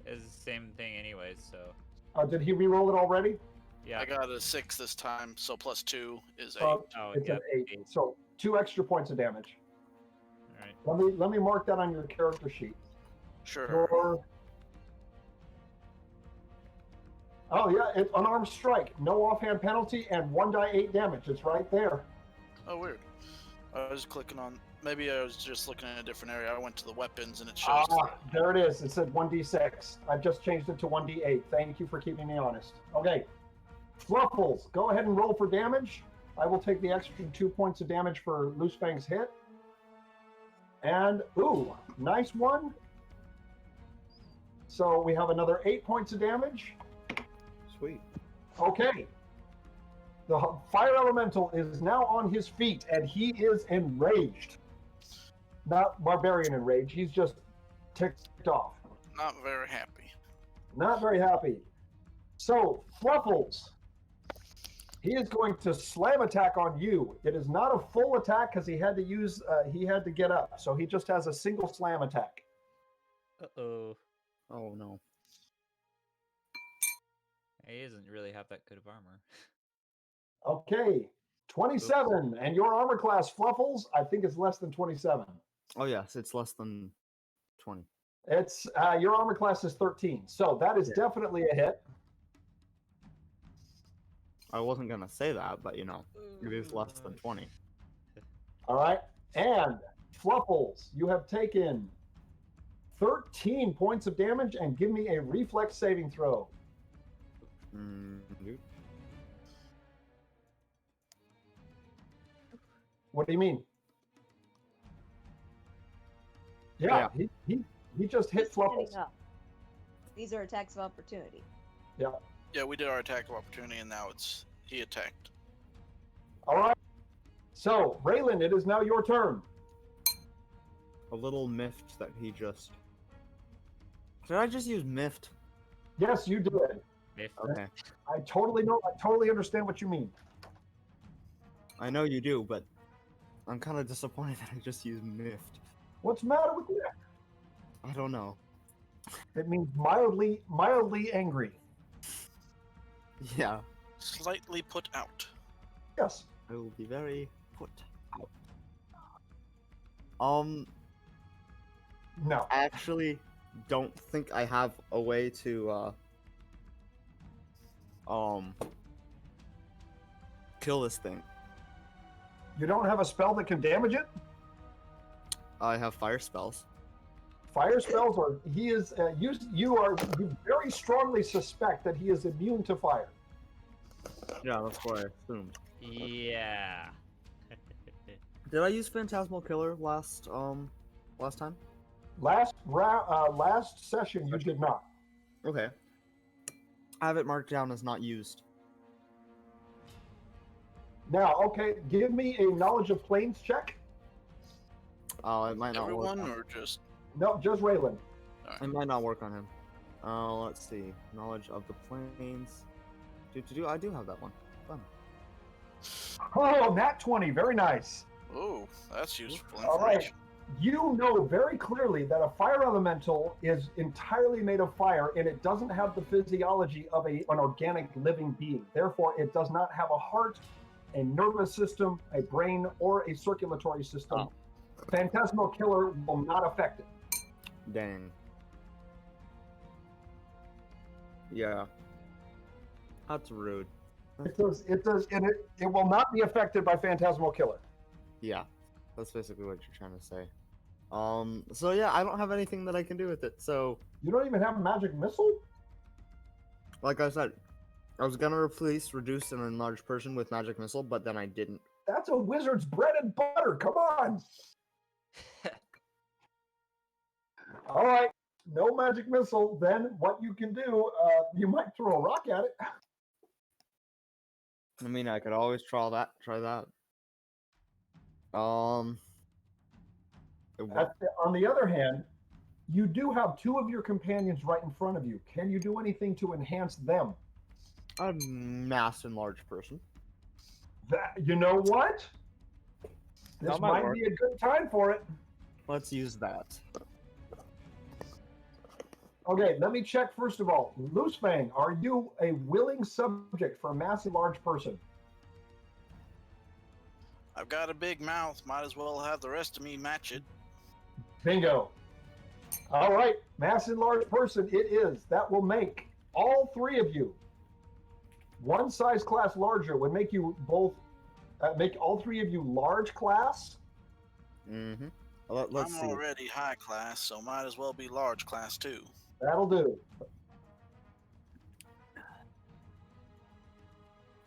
It's the same thing anyways, so Did he re-roll it already? yeah. I got a 6 this time, so +2 is 8. Uh, Oh, it's yep. an 8. So 2 extra points of damage. All right. Let me mark that on your character sheet. Sure. Your... Oh yeah, it's unarmed strike, no offhand penalty, and 1d8 damage. It's right there. Oh, weird. I was clicking on. Maybe I was just looking at a different area. I went to the weapons and it shows. There it is. It said 1d6. I've just changed it to 1d8. Thank you for keeping me honest. Okay, Fluffles, go ahead and roll for damage. I will take the extra 2 points of damage for Loose Fang's hit. And ooh, nice one. So we have another 8 points of damage. Sweet. Okay. The fire elemental is now on his feet and he is enraged. Not barbarian enraged. He's just ticked off. Not very happy. Not very happy. So, Fluffles, he is going to slam attack on you. It is not a full attack because he had to get up. So he just has a single slam attack. Uh-oh. Oh no. He doesn't really have that good of armor. Okay. 27. And your armor class, Fluffles, I think it's less than 27. Oh yes, it's less than 20. It's your armor class is 13. So that is definitely a hit. I wasn't gonna say that, but you know, it is less than 20. All right. And Fluffles, you have taken 13 points of damage and give me a reflex saving throw. Nope. What do you mean? Yeah, he just hit He's standing Fluffles. up. These are attacks of opportunity. Yeah, we did our attack of opportunity, and now he attacked. All right. So, Raylan, it is now your turn. A little miffed that he just. Did I just use miffed? Yes, you did. If Okay. I totally understand what you mean. I know you do, but I'm kind of disappointed that I just used miffed. What's the matter with you? I don't know. It means mildly angry. Yeah, Slightly put out. Yes. I will be very put out. No. I actually don't think I have a way to kill this thing. You don't have a spell that can damage it? I have fire spells. Fire spells are you very strongly suspect that he is immune to fire. Yeah, that's what I assumed. yeah. Did I use Phantasmal Killer last time? Last session you did not. Okay. I have it marked down as not used. Now, okay, give me a knowledge of planes check. Oh, it might not Everyone, work. or just No, just Raylan. It might not work on him. Let's see. Knowledge of the planes. I do have that one. Fun. Oh, nat 20. Very nice. Oh, that's useful All right. information. You know very clearly that a fire elemental is entirely made of fire and it doesn't have the physiology of an organic living being. Therefore, it does not have a heart, a nervous system, a brain, or a circulatory system. Oh. Phantasmal Killer will not affect it. Dang. Yeah. That's rude. It does, and it will not be affected by Phantasmal Killer. Yeah. That's basically what you're trying to say. So yeah, I don't have anything that I can do with it. So, You don't even have a magic missile? like I said, I was gonna replace reduce and enlarge person with magic missile, but then I didn't. That's a wizard's bread and butter. Come on. All right. No magic missile. Then what you can do, you might throw a rock at it. I mean, I could always try that. On the other hand, you do have two of your companions right in front of you. Can you do anything to enhance them? A mass enlarged person. You know what? This That might might work. be a good time for it. Let's use that. Okay, let me check first of all. Loosefang, are you a willing subject for a massive large person? I've got a big mouth. Might as well have the rest of me match it. Bingo. All right, mass enlarged person it is. That will make all three of you one size class larger. Would make you both make all three of you large class. Mm-hmm. Let's I'm see. already high class, so might as well be large class too. That'll do.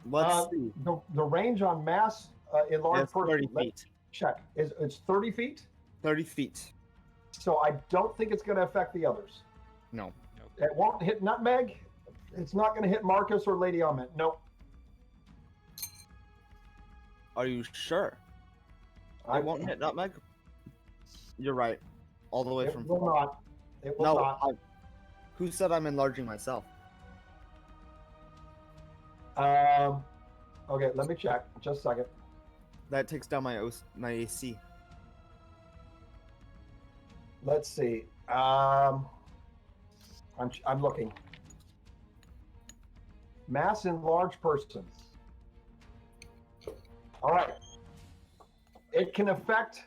Let's see. The range on mass enlarged It's person. 30 let's feet. check. It's 30 feet. 30 feet. So I don't think it's going to affect the others. No. It won't hit Nutmeg. It's not going to hit Marcus or Lady Almond. No. Are you sure? I won't hit Nutmeg? You're right. All the way It from will far. not. It will No, not. who said I'm enlarging myself? Okay, let me check. Just a second. That takes down my AC. Let's see. I'm looking. Mass enlarged person. All right. It can affect.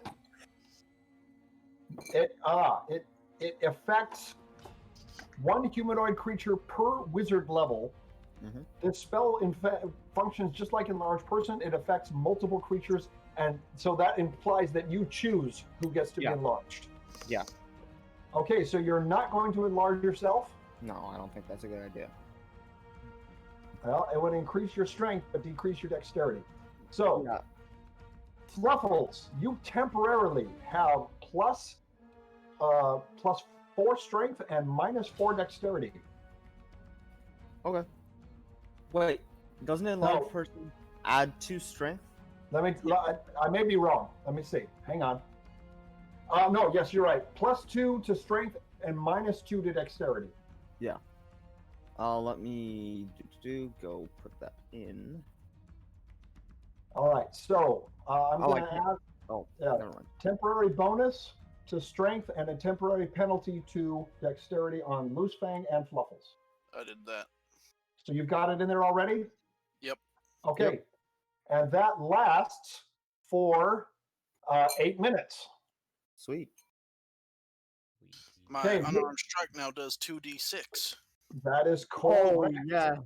It affects one humanoid creature per wizard level. Mhm. This spell functions just like enlarged person. It affects multiple creatures, and so that implies that you choose who gets to be enlarged. Yeah. Okay, so you're not going to enlarge yourself? No, I don't think that's a good idea. Well, it would increase your strength, but decrease your dexterity. So, Yeah. Fluffles, you temporarily have plus 4 strength and minus 4 dexterity. Okay. Wait, doesn't enlarged No. person add 2 strength? I may be wrong. Let me see. Hang on. No, yes, you're right. Plus 2 to strength and minus 2 to dexterity. Yeah. Let me go put that in. All right, so I'm Oh, I going to can't- add Oh, Yeah. never mind. temporary bonus to strength and a temporary penalty to dexterity on Loosefang and Fluffles. I did that. So you've got it in there already? Yep. Okay. And that lasts for 8 minutes. Sweet. My Okay, unarmed strike now does 2d6. That is Oh, correct. yeah.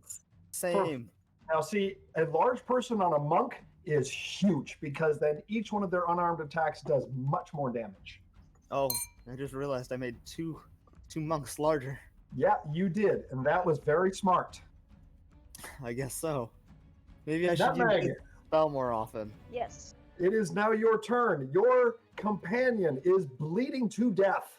Same. Now, see, a large person on a monk is huge because then each one of their unarmed attacks does much more damage. Oh, I just realized I made two monks larger. Yeah, you did, and that was very smart. I guess so. Maybe I should use Nutmeg, this spell more often. Yes. it is now your turn. Your companion is bleeding to death.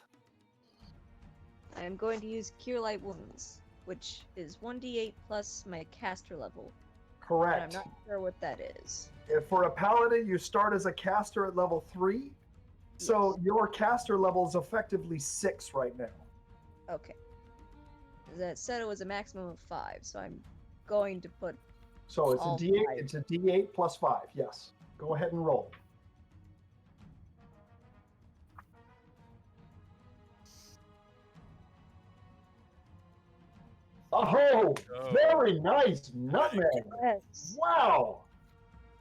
I am going to use Cure Light Wounds, which is 1d8 plus my caster level. And I'm Correct. not sure what that is. For a paladin, you start as a caster at level 3. So Yes. your caster level is effectively 6 right now. Okay. That said it was a maximum of 5, so I'm going to put. So it's a All D8. 5. It's a D8 plus 5. Yes. Go ahead and roll. Oh, Oh. very nice nutmeg. Yes. Wow.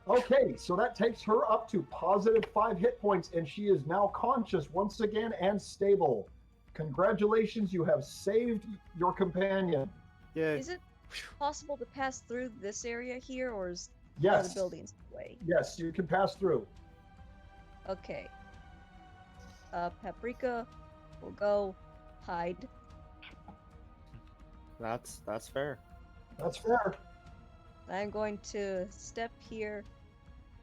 Okay, so that takes her up to positive 5 hit points, and she is now conscious once again and stable. Congratulations, you have saved your companion. Yeah. Is it possible to pass through this area here, or are the Yes. buildings away? Yes, you can pass through. Okay. Paprika will go hide. That's fair. That's fair. I'm going to step here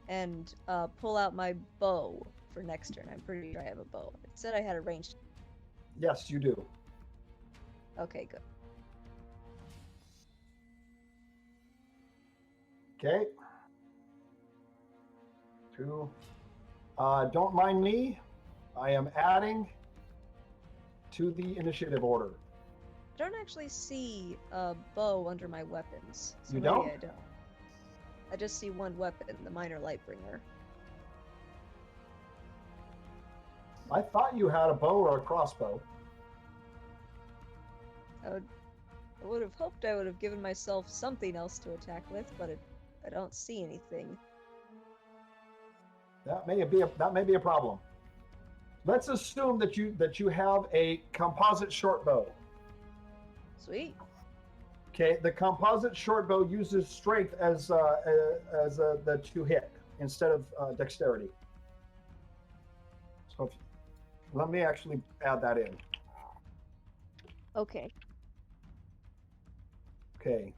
and pull out my bow for next turn. I'm pretty sure I have a bow. It said I had a ranged. Yes, you do. Okay, good. Okay. 2. Don't mind me. I am adding to the initiative order. I don't actually see a bow under my weapons. So You maybe don't? I don't. I just see one weapon, the minor lightbringer. I thought you had a bow or a crossbow. I would have hoped I would have given myself something else to attack with, but I don't see anything. That may be a problem. Let's assume that you have a composite short bow. Sweet. Okay, the composite short bow uses strength as the to hit instead of dexterity. So let me actually add that in. Okay. Okay.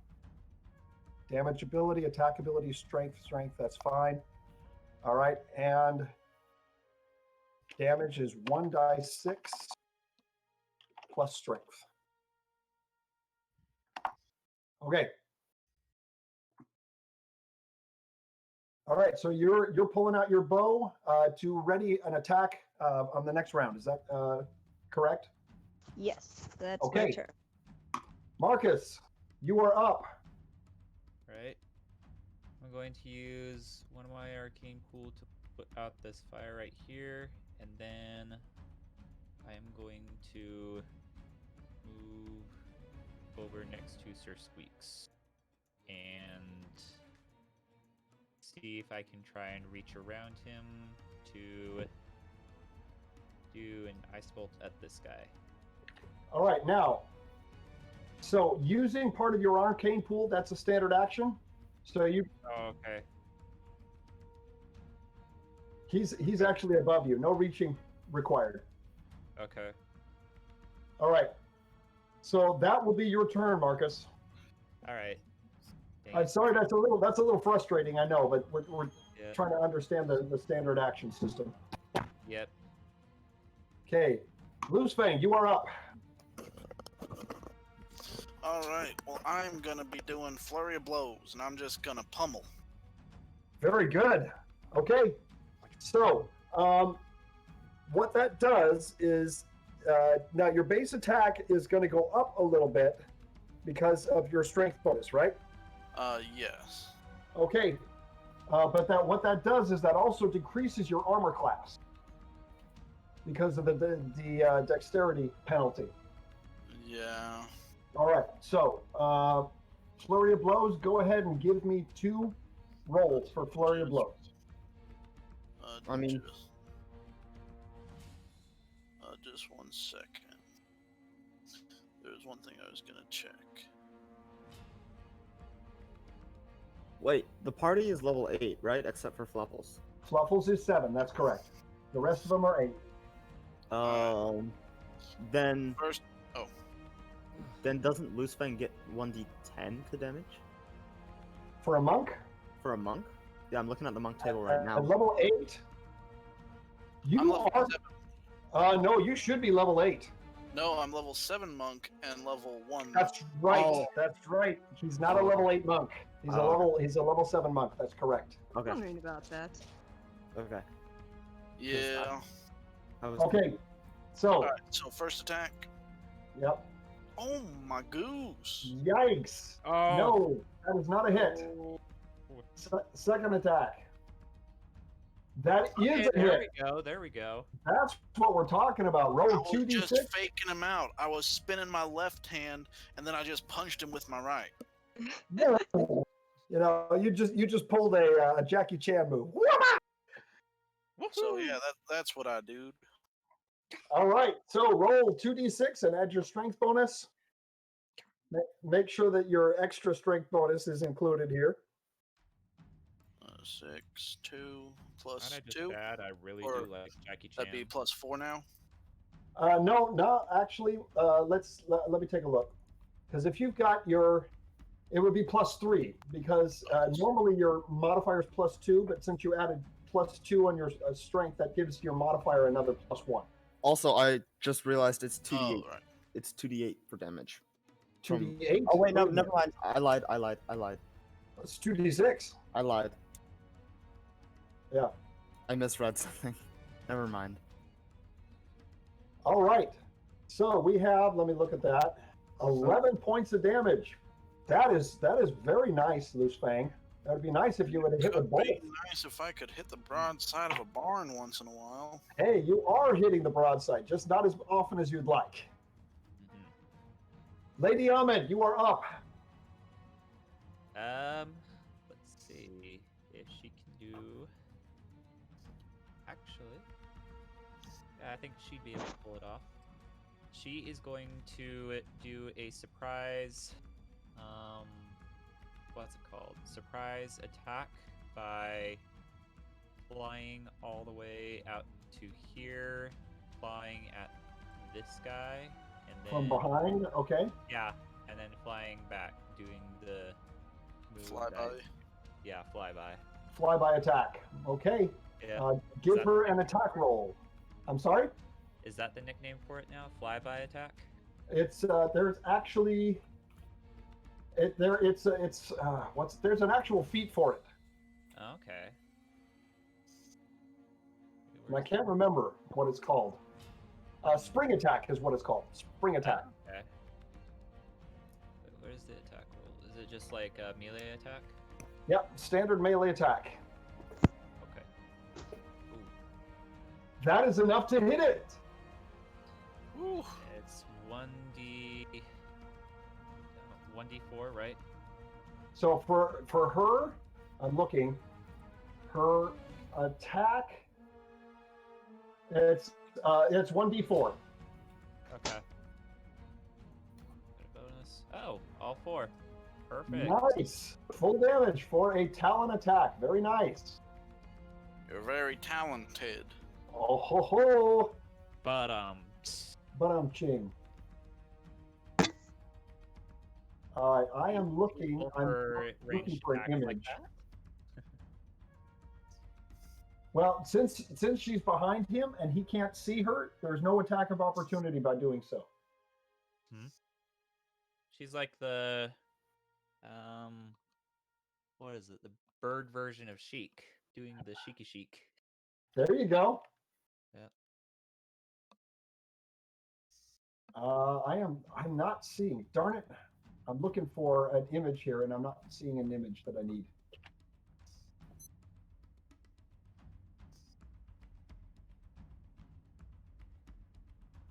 Damage ability, attack ability, strength, that's fine. All right, and damage is 1d6 plus strength. Okay. All right, so you're pulling out your bow to ready an attack on the next round. Is that correct? Yes, that's my Okay. turn. Marcus, you are up. Right. I'm going to use one of my arcane pool to put out this fire right here, and then I am going to move over next to Sir Squeaks and see if I can try and reach around him to do an ice bolt at this guy. All right, now, so using part of your arcane pool, that's a standard action. So Oh, okay. he's actually above you. No reaching required. Okay. All right. So that will be your turn, Marcus. All right. I'm sorry, that's a little frustrating, I know, but we're Yeah. trying to understand the standard action system. Yep. Okay, Loosefang, you are up. Alright, well, I'm gonna be doing Flurry of Blows, and I'm just gonna pummel. Very good. Okay, so what that does is now your base attack is going to go up a little bit because of your strength bonus, right? Yes. Okay, but what that does is that also decreases your armor class because of the dexterity penalty. Yeah. All right, so Flurry of Blows, go ahead and give me 2 rolls for Flurry of Blows. I mean- just 1 second. There's one thing I was gonna check. Wait, the party is level 8, right? Except for Fluffles. Fluffles is 7, that's correct. The rest of them are 8. Then First, doesn't Loosefang get 1d10 to damage For a monk, for a monk? Yeah, I'm looking at the monk table right now. at level 8, I'm you level are. 7. No, you should be level 8. No, I'm level 7 monk and level 1. That's right. Oh. That's right. He's not a level 8 monk. He's Oh. He's a level 7 monk. That's correct. Okay. Wondering about that. Okay. Yeah. I was Okay. So, Alright, so first attack. yep. Oh my goose. Yikes! Oh. No, that is not a hit. Oh. Second attack. That is Okay, a there hit. we go. There we go. That's what we're talking about. I Roll was 2d6. just faking him out. I was spinning my left hand, and then I just punched him with my right. No. You know, you just pulled a Jackie Chan move. So yeah, that's what I do. All right, so roll 2d6 and add your strength bonus. Make sure that your extra strength bonus is included here. 6, 2, Aren't plus I just 2. bad? I really Or do like Jackie Chan. That'd be plus 4 now. No, actually, let me take a look. Because if you've got your, it would be plus 3 because normally your modifier is plus 2, but since you added plus 2 on your strength, that gives your modifier another plus 1. Also, I just realized it's 2d8. Oh, right. It's 2d8 for damage. 2d8? Oh wait, no, never mind. I lied. It's 2d6. I lied. Yeah. I misread something. Never mind. All right. So we have, let me look at that, 11 points of damage. That is very nice, Loose Fang. That would be nice if you would have hit with Could both. be nice if I could hit the broadside of a barn once in a while. Hey, you are hitting the broadside, just not as often as you'd like. Lady Ahmed, you are up. Let's see if she can do. Actually, yeah, I think she'd be able to pull it off. She is going to do a surprise. What's it called? Surprise attack by flying all the way out to here, flying at this guy, and then From behind, okay. yeah, and then flying back, doing the move Flyby. Yeah, flyby. Flyby attack. Okay. Yeah. Give that her the an attack roll. I'm sorry? Is that the nickname for it now? Flyby attack? It's there's actually there's an actual feat for it. Okay. And I can't remember what it's called. Spring attack is what it's called. Spring attack. Okay. What is the attack roll? Is it just like a melee attack? Yep, standard melee attack. Okay. Ooh. That is enough to hit it. Woo. It's 1d4, right? So for her, I'm looking. Her attack. It's 1d4. Okay. Got a bonus. Oh, all 4. Perfect. Nice. Full damage for a talon attack. Very nice. You're very talented. Oh ho ho. But But I'm ching. I am looking. I'm for looking ranged for an attacks like image. that? Well, since she's behind him and he can't see her, there's no attack of opportunity by doing so. She's like the what is it? The bird version of Sheik, doing the Sheiky Sheik. There you go. Yeah. I'm not seeing. Darn it! I'm looking for an image here, and I'm not seeing an image that I need.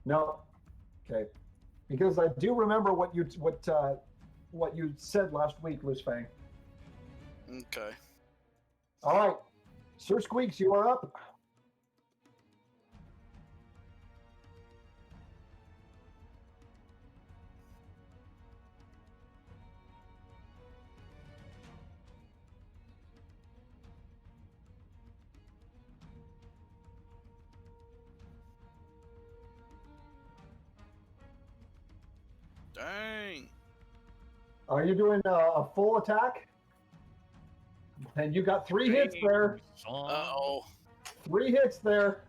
No. Okay. Because I do remember what you said last week, Loose Fang. Okay. All right, Sir Squeaks, you are up. Dang. Are you doing a full attack? And you got 3 hits there. Uh-oh. 3 hits there.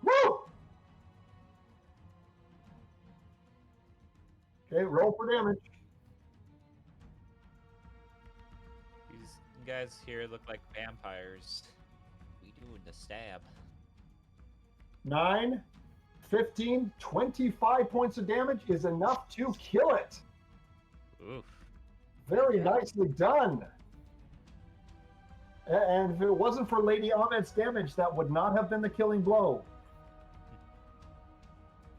Woo! Okay, roll for damage. These guys here look like vampires. We doing the stab. 9, 15, 25 points of damage is enough to kill it. Oof. Very nicely done. And if it wasn't for Lady Ahmed's damage, that would not have been the killing blow.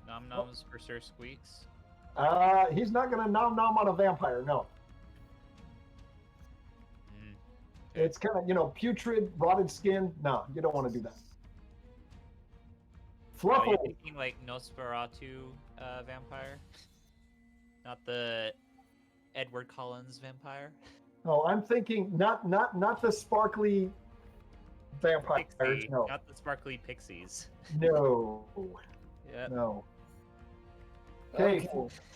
Nom noms for Sir Squeaks. He's not going to nom nom on a vampire, no. Mm. It's kind of, putrid, rotted skin. No, you don't want to do that. Oh, you're Fluffle. thinking like Nosferatu vampire? Not the Edward Collins vampire? No, I'm thinking not the sparkly vampires. Pixie, No, not the sparkly pixies. no, Yep. no. Okay,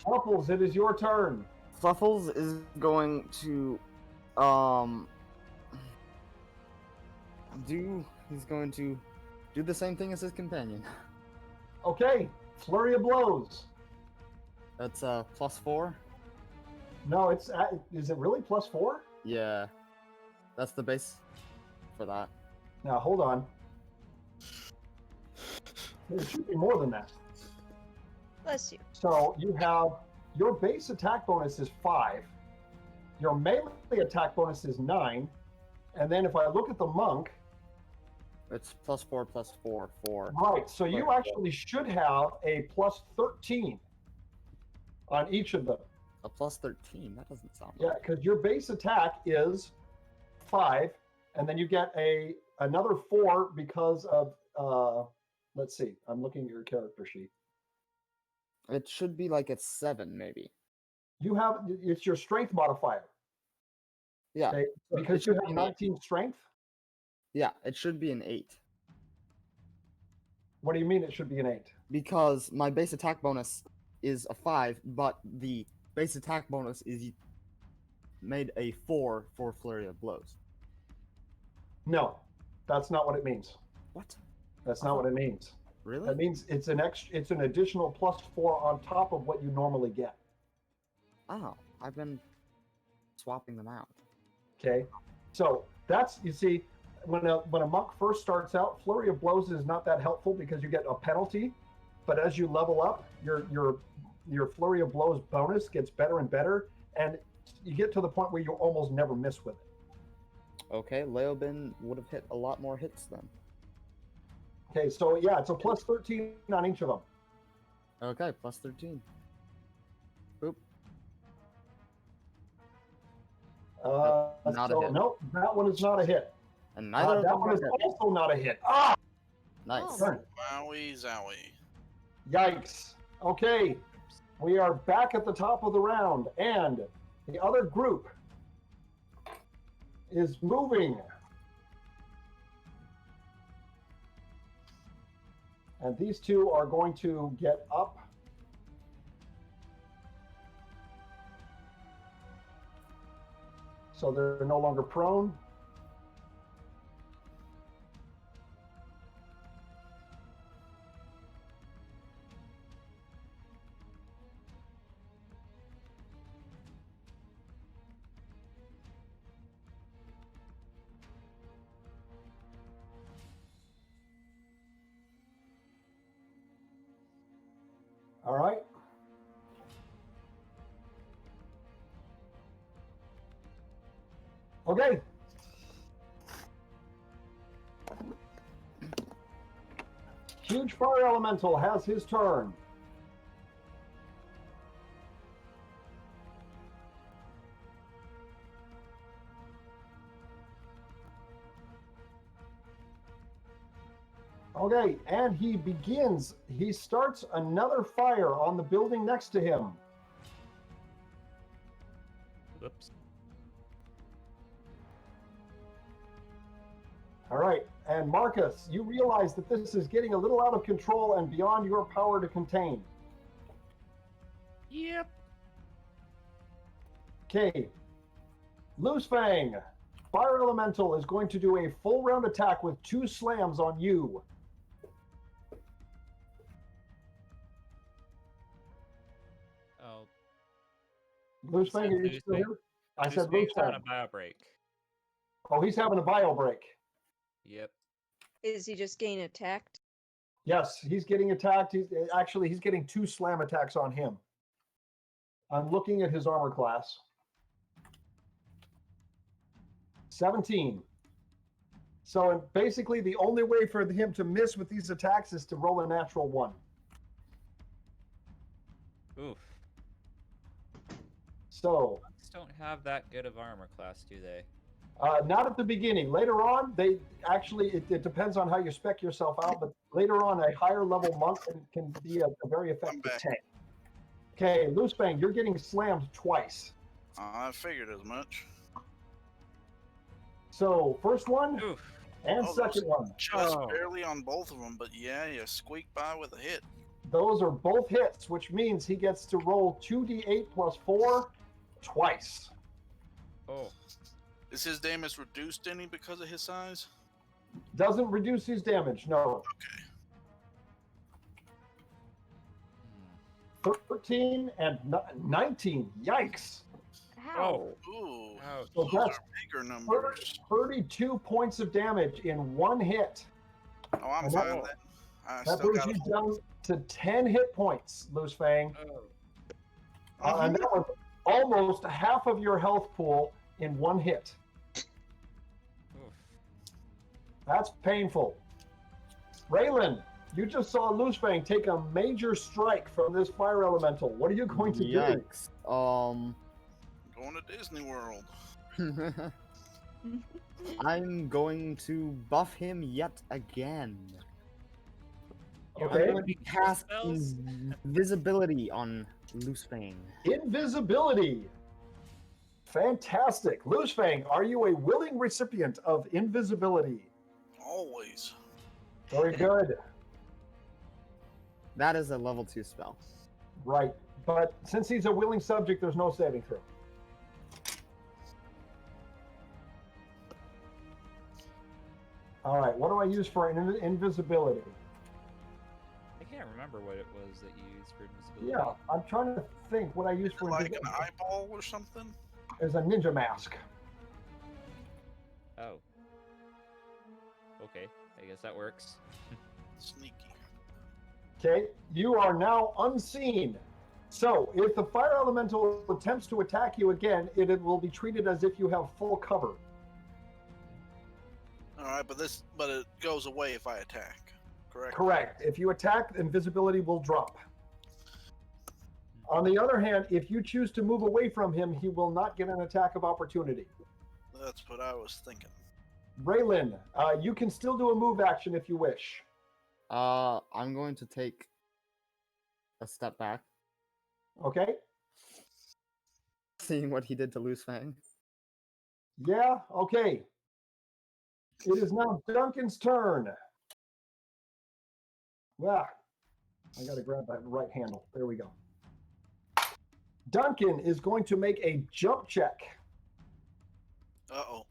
Fluffles, it is your turn. Fluffles is going to he's going to do the same thing as his companion. Okay, flurry of blows. That's +4. No, is it really +4? Yeah. That's the base for that. Now hold on. It should be more than that. Bless you. So you have your base attack bonus is 5, your melee attack bonus is 9, and then if I look at the monk, It's +4, +4, 4. right, so you Right. actually should have a +13 on each of them. A +13? That doesn't sound Yeah, right. because your base attack is 5, and then you get another 4 because of let's see, I'm looking at your character sheet. It should be like it's 7, maybe. It's your strength modifier. Yeah. Okay? So Because it you should have be 19 strength. Yeah, it should be an 8. What do you mean it should be an 8? Because my base attack bonus is a 5, but the base attack bonus is made a 4 for flurry of blows. No, that's not what it means. What? That's not what it means. Really? That means it's an additional +4 on top of what you normally get. Oh, I've been swapping them out. Okay, so you see, when a monk first starts out, flurry of blows is not that helpful because you get a penalty. But as you level up, your flurry of blows bonus gets better and better, and you get to the point where you almost never miss with it. Okay, Leobin would have hit a lot more hits then. Okay, so yeah, it's a +13 on each of them. Okay, +13. Boop. Not a hit. Nope, that one is not a hit. And neither of That them one are is hit. also not a hit. Ah, Nice. darn. Wowie zowie. Yikes. Okay, we are back at the top of the round, and the other group is moving. And these two are going to get up. So they're no longer prone. All right. Okay. Huge Fire Elemental has his turn. Okay, and he starts another fire on the building next to him. Whoops. All right, and Marcus, you realize that this is getting a little out of control and beyond your power to contain. Yep. Okay, Loose Fang, Fire Elemental is going to do a full round attack with 2 slams on you. Oh, Loose Fang, said are you Loose still Fang. here? I Loose said Loose Fang's on Fang. a bio break. Oh, he's having a bio break. Yep. Is he just getting attacked? Yes, he's getting attacked. He's getting 2 slam attacks on him. I'm looking at his armor class. 17. So basically, the only way for him to miss with these attacks is to roll a natural 1. Oof. So Monks don't have that good of armor class, do they? not at the beginning. Later on, they actually it depends on how you spec yourself out. But later on, a higher level monk can be a very effective back. tank. Okay, Loose Fang, you're getting slammed twice. I figured as much. So first one Oof. and Oh, second one. Just Oh. barely on both of them, but yeah, you squeaked by with a hit. Those are both hits, which means he gets to roll 2d8 plus 4 twice. Oh. Is his damage reduced any because of his size? Doesn't reduce his damage, no. Hmm. 13 and 19. Yikes. Ow. Ooh, Ouch. So those that's are bigger numbers. 32 points of damage in one hit. Oh, I'm And fine that- then. I That still brings got you down to 10 hit points, Loose Fang. Oh. And that was almost half of your health pool in one hit. Oof. That's painful. Raylan, you just saw Loose Fang take a major strike from this fire elemental. What are you going to do? Yikes. going to Disney World. I'm going to buff him yet again. Okay. I'm going to cast Spells? invisibility on Loose Fang. Invisibility. Fantastic. Loose Fang, are you a willing recipient of invisibility? Always. Very good. That is a level 2 spell. Right. But since he's a willing subject, there's no saving throw. All right. What do I use for invisibility? I can't remember what it was that you used for invisibility. Yeah, I'm trying to think what I use for Like an invisibility. eyeball or something? As a ninja mask. Oh. Okay, I guess that works. Sneaky. Okay, you are now unseen. So if the fire elemental attempts to attack you again, it will be treated as if you have full cover. Alright, but it goes away if I attack. Correct? Correct. If you attack, invisibility will drop. On the other hand, if you choose to move away from him, he will not get an attack of opportunity. That's what I was thinking. Raylan, you can still do a move action if you wish. I'm going to take a step back, Okay? seeing what he did to Loose Fang. Yeah, okay. It is now Duncan's turn. Well, I gotta grab that right handle. There we go. Duncan is going to make a jump check. Uh-oh.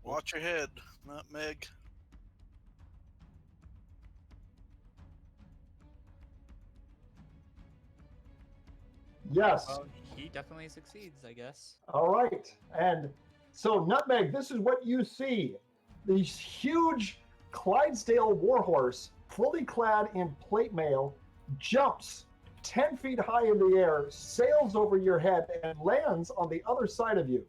Watch your head, Nutmeg. Yes. Well, he definitely succeeds, I guess. All right. And so, Nutmeg, this is what you see. This huge Clydesdale warhorse, fully clad in plate mail, jumps 10 feet high in the air, sails over your head, and lands on the other side of you.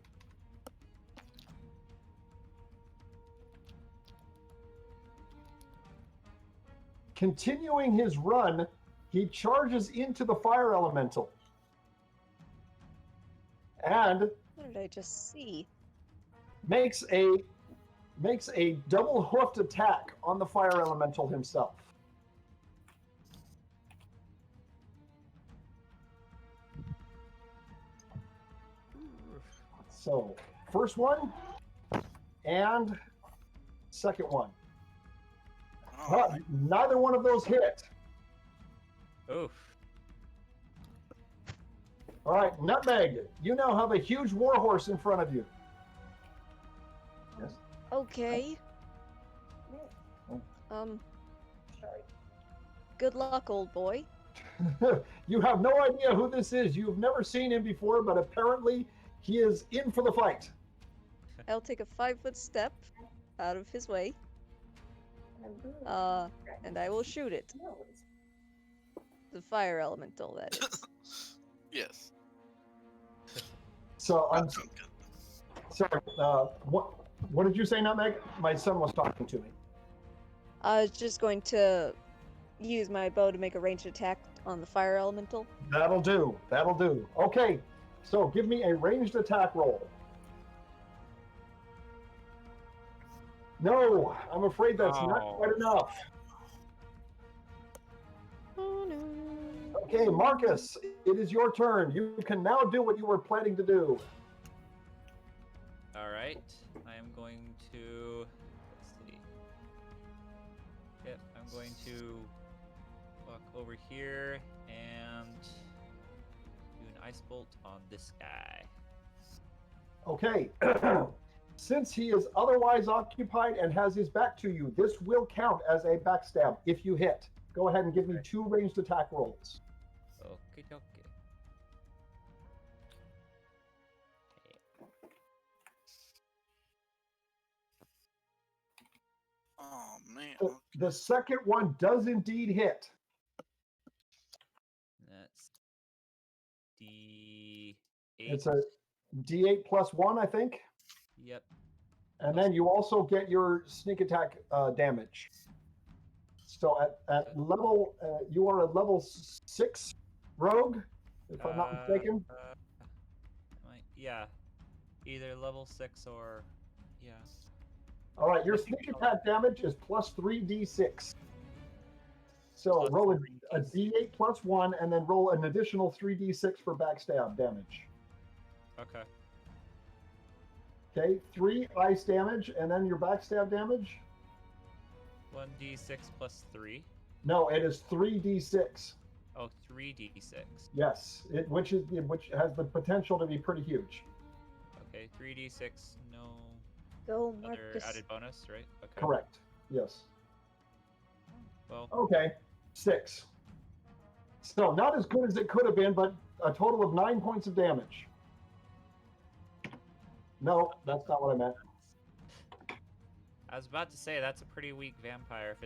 Continuing his run, he charges into the fire elemental. And What did I just see? makes a double hoofed attack on the fire elemental himself. So, first one and second one. Oh, Neither one of those hit. Oof. All right, Nutmeg, you now have a huge warhorse in front of you. Yes. Okay. Sorry. Good luck, old boy. You have no idea who this is. You've never seen him before, but apparently he is in for the fight. I'll take a 5-foot step out of his way. And I will shoot it. The fire elemental, that is. Yes. So I'm Duncan. sorry. What did you say, Nutmeg? My son was talking to me. I was just going to use my bow to make a ranged attack on the fire elemental. That'll do. That'll do. Okay. So give me a ranged attack roll. No, I'm afraid that's not Oh. quite enough. Oh no. Okay, Marcus, it is your turn. You can now do what you were planning to do. All right, I am going to. Let's see. Yep, I'm going to walk over here and do an ice bolt on this guy. Okay. Since he is otherwise occupied and has his back to you, this will count as a backstab if you hit. Go ahead and give me 2 ranged attack rolls. Okay, okay. Oh man. The second one does indeed hit. That's D8. It's a D8 plus 1, I think. Yep. And then you also get your sneak attack damage. So at level, you are a level 6 rogue, if I'm not mistaken. Yeah, either level 6 or yeah. All right, your sneak attack damage is plus 3d6. So Plus roll a 3d6. d8 plus 1, and then roll an additional 3d6 for backstab damage. Okay. Okay, 3 ice damage, and then your backstab damage? 1d6 plus 3. No, it is 3d6. Oh, 3d6. Yes, which has the potential to be pretty huge. Okay, 3d6, no Go, other Marcus. added bonus, right? Okay. Correct. Yes. Well, Okay, 6. So not as good as it could have been, but a total of 9 points of damage. No, that's not what I meant. I was about to say that's a pretty weak vampire if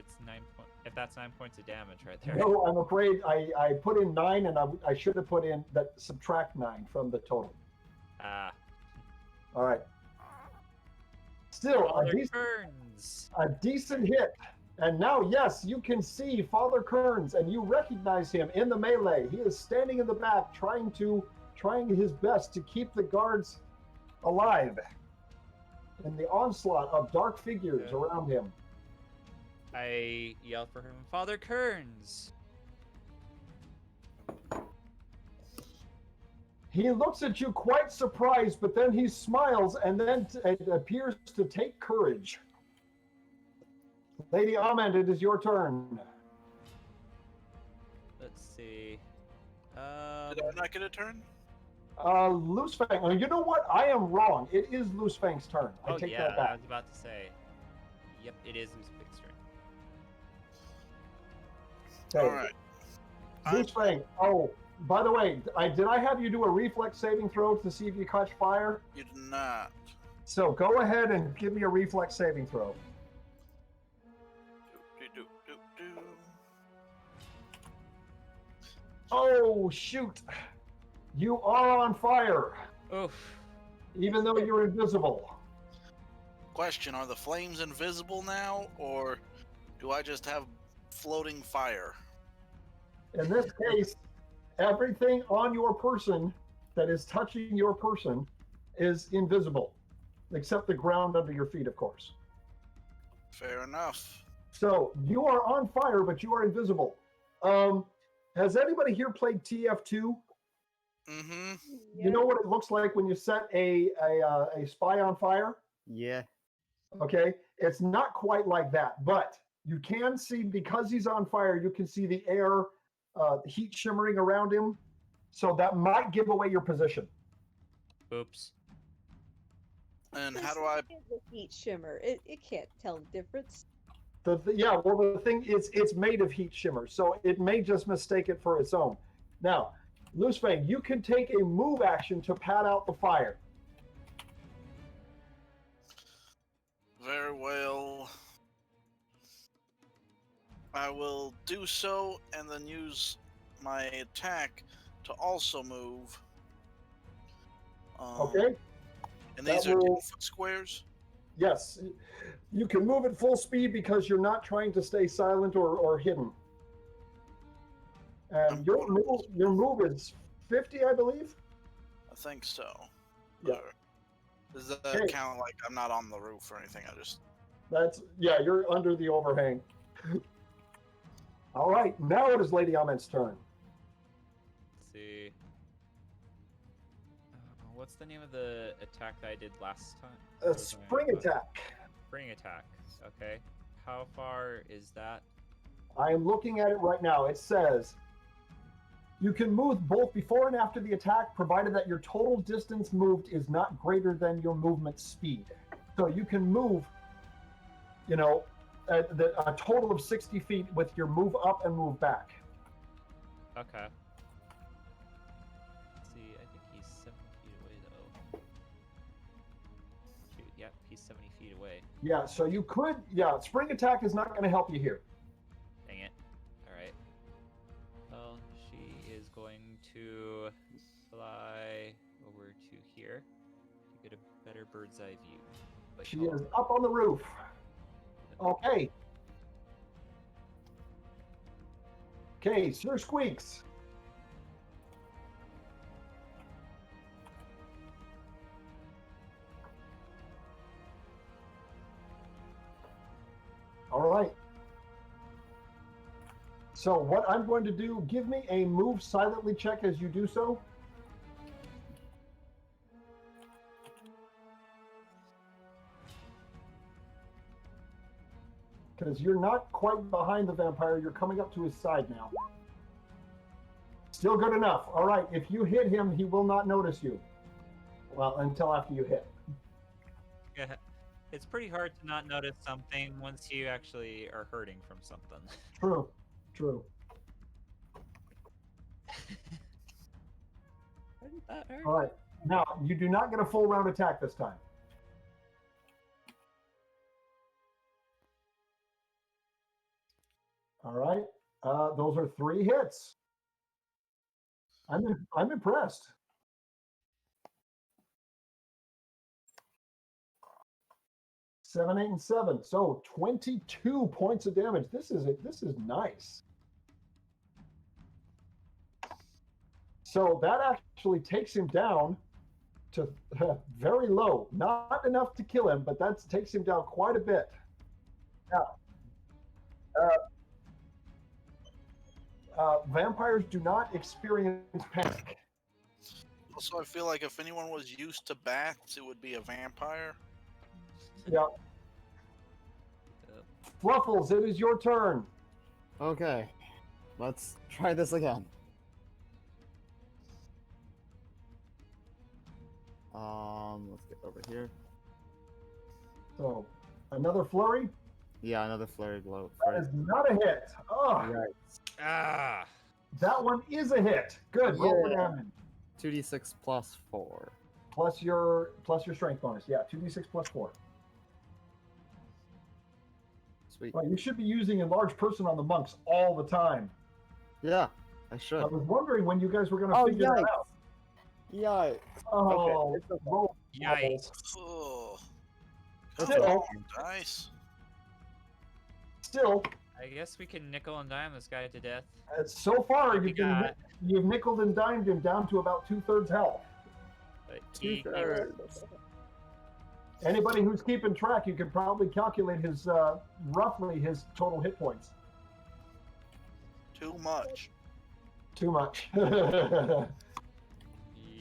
that's 9 points of damage right there. No, I'm afraid I put in 9, and I should have put in that subtract 9 from the total. Ah. All right. Still, Father Kearns. a decent hit. And now, yes, you can see Father Kearns, and you recognize him in the melee. He is standing in the back, trying his best to keep the guards alive in the onslaught of dark figures around him. I yell for him, Father Kearns. He looks at you quite surprised, but then he smiles, and then it appears to take courage. Lady Amand, it is your turn. Let's see. Did I not get a turn? Loose Fang. Oh, you know what? I am wrong. It is Loose Fang's turn. I take that I back. was about to say. Yep, it is Loose Fang's turn. Okay. All right. Loose Fang. Oh, by the way, did I have you do a reflex saving throw to see if you catch fire? You did not. So go ahead and give me a reflex saving throw. Do, do, do, do. Oh, shoot. You are on fire, Oof. even though you're invisible. Question: are the flames invisible now, or do I just have floating fire? In this case, everything on your person that is touching your person is invisible, except the ground under your feet, of course. Fair enough. So you are on fire, but you are invisible. Has anybody here played TF2? Mm-hmm. You know what it looks like when you set a spy on fire? Yeah. Okay, it's not quite like that, but you can see, because he's on fire, you can see the air, heat shimmering around him. So that might give away your position. Oops. And how do I? The heat shimmer. It can't tell the difference. Yeah, well, the thing is, it's made of heat shimmer, so it may just mistake it for its own. Now, Loose Fang, you can take a move action to pat out the fire. Very well. will do so and then use my attack to also move. Okay. And that these are will- 10-foot squares? Yes, you can move at full speed because you're not trying to stay silent or hidden. And I'm your going move is 50, I believe. I think so. Yeah. Or does that Okay. count like I'm not on the roof or anything? I just... You're under the overhang. All right, now it is Lady Ament's turn. Let's see. What's the name of the attack that I did last time? A What was my- spring attack. Spring attack. Okay. How far is that? I am looking at it right now. It says you can move both before and after the attack, provided that your total distance moved is not greater than your movement speed. So you can move, a total of 60 feet with your move up and move back. Okay. Let's see, I think he's 70 feet away though. Shoot, yep, he's 70 feet away. Yeah, so you could, spring attack is not going to help you here. Dang it. Alright. Well, she is going to fly over to here to get a better bird's eye view. Like, She is up on the roof. Okay. Okay, Sir Squeaks. All right. So what I'm going to do, give me a move silently check as you do so. Because you're not quite behind the vampire, you're coming up to his side now. Still good enough. All right, if you hit him, he will not notice you. Well, until after you hit. Yeah. It's pretty hard to not notice something once you actually are hurting from something. True, true. Why did that hurt? All right, now you do not get a full round attack this time. All right, those are 3 hits. I'm impressed. Seven, 8, and 7. So 22 points of damage. This is nice. So that actually takes him down to very low. Not enough to kill him, but that takes him down quite a bit. Now, vampires do not experience panic. Also, I feel like if anyone was used to bats, it would be a vampire. Yeah. Fluffles, it is your turn. Okay, let's try this again. Let's get over here. So, another flurry. Yeah, another flurry blow. That is not a hit. Oh, Right. Ah! that one is a hit. Good. Roll for Yeah. damage. 2d6 plus 4. Plus your strength bonus. Yeah, 2d6 plus 4. Sweet. Well, you should be using enlarged person on the monks all the time. Yeah, I should. I was wondering when you guys were going to Oh, figure that out. Yikes. Oh, it's okay. roll. Yikes. Oh, Still, nice. still, I guess we can nickel and dime this guy to death. so far We you've nickeled and dimed him down to about 2/3 health. But he, 2/3. Anybody who's keeping track, you can probably calculate his roughly his total hit points. Too much. Too much. he-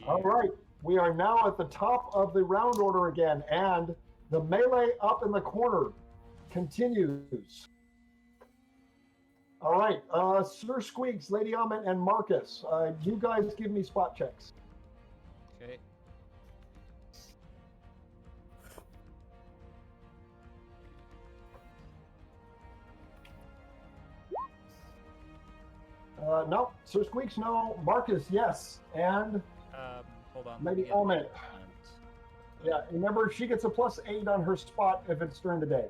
All right, we are now at the top of the round order again, and the melee up in the corner continues. All right, Sir Squeaks, Lady Ament, and Marcus, you guys give me spot checks. Okay. No, Sir Squeaks, no. Marcus, yes, and Hold on. Lady let me get Ament. my hunt. yeah, remember she gets a +8 on her spot if it's during the day.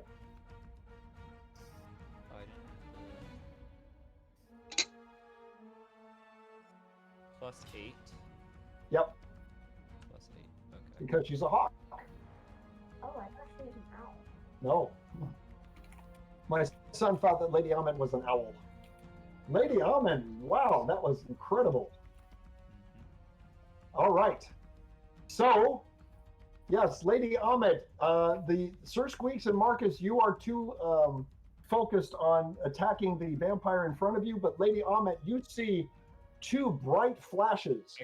Oh, I didn't have +8. Yep, +8. Okay. because she's a hawk. Oh, I thought she was an owl. No. My son thought that Lady Almond was an owl. Lady Almond, wow, that was incredible. Mhm. All right. So, yes, Lady Ahmed, the Sir Squeaks and Marcus, you are too focused on attacking the vampire in front of you, but Lady Ahmed, you see two bright flashes.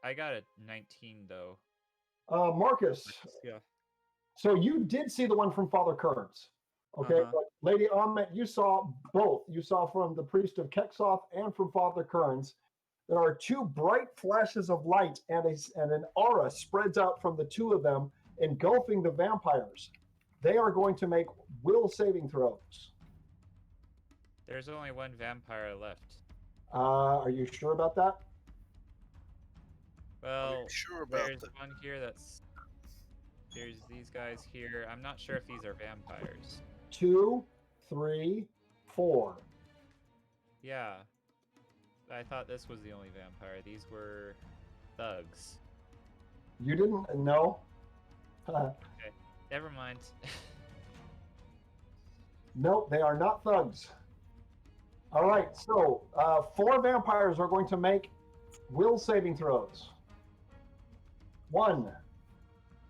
I got a 19 though. Marcus, Yeah. so you did see the one from Father Kearns. Okay, Uh-huh. but Lady Ahmed, you saw both. You saw from the priest of Keksoth and from Father Kearns. There are two bright flashes of light, and an aura spreads out from the two of them, engulfing the vampires. They are going to make will saving throws. There's only one vampire left. Are you sure about that? Well, sure about there's that? one here that's. There's these guys here. I'm not sure if these are vampires. 2, 3, 4. Yeah. I thought this was the only vampire. These were thugs. You didn't know? Never mind. Nope, they are not thugs. All right, so 4 vampires are going to make will saving throws. 1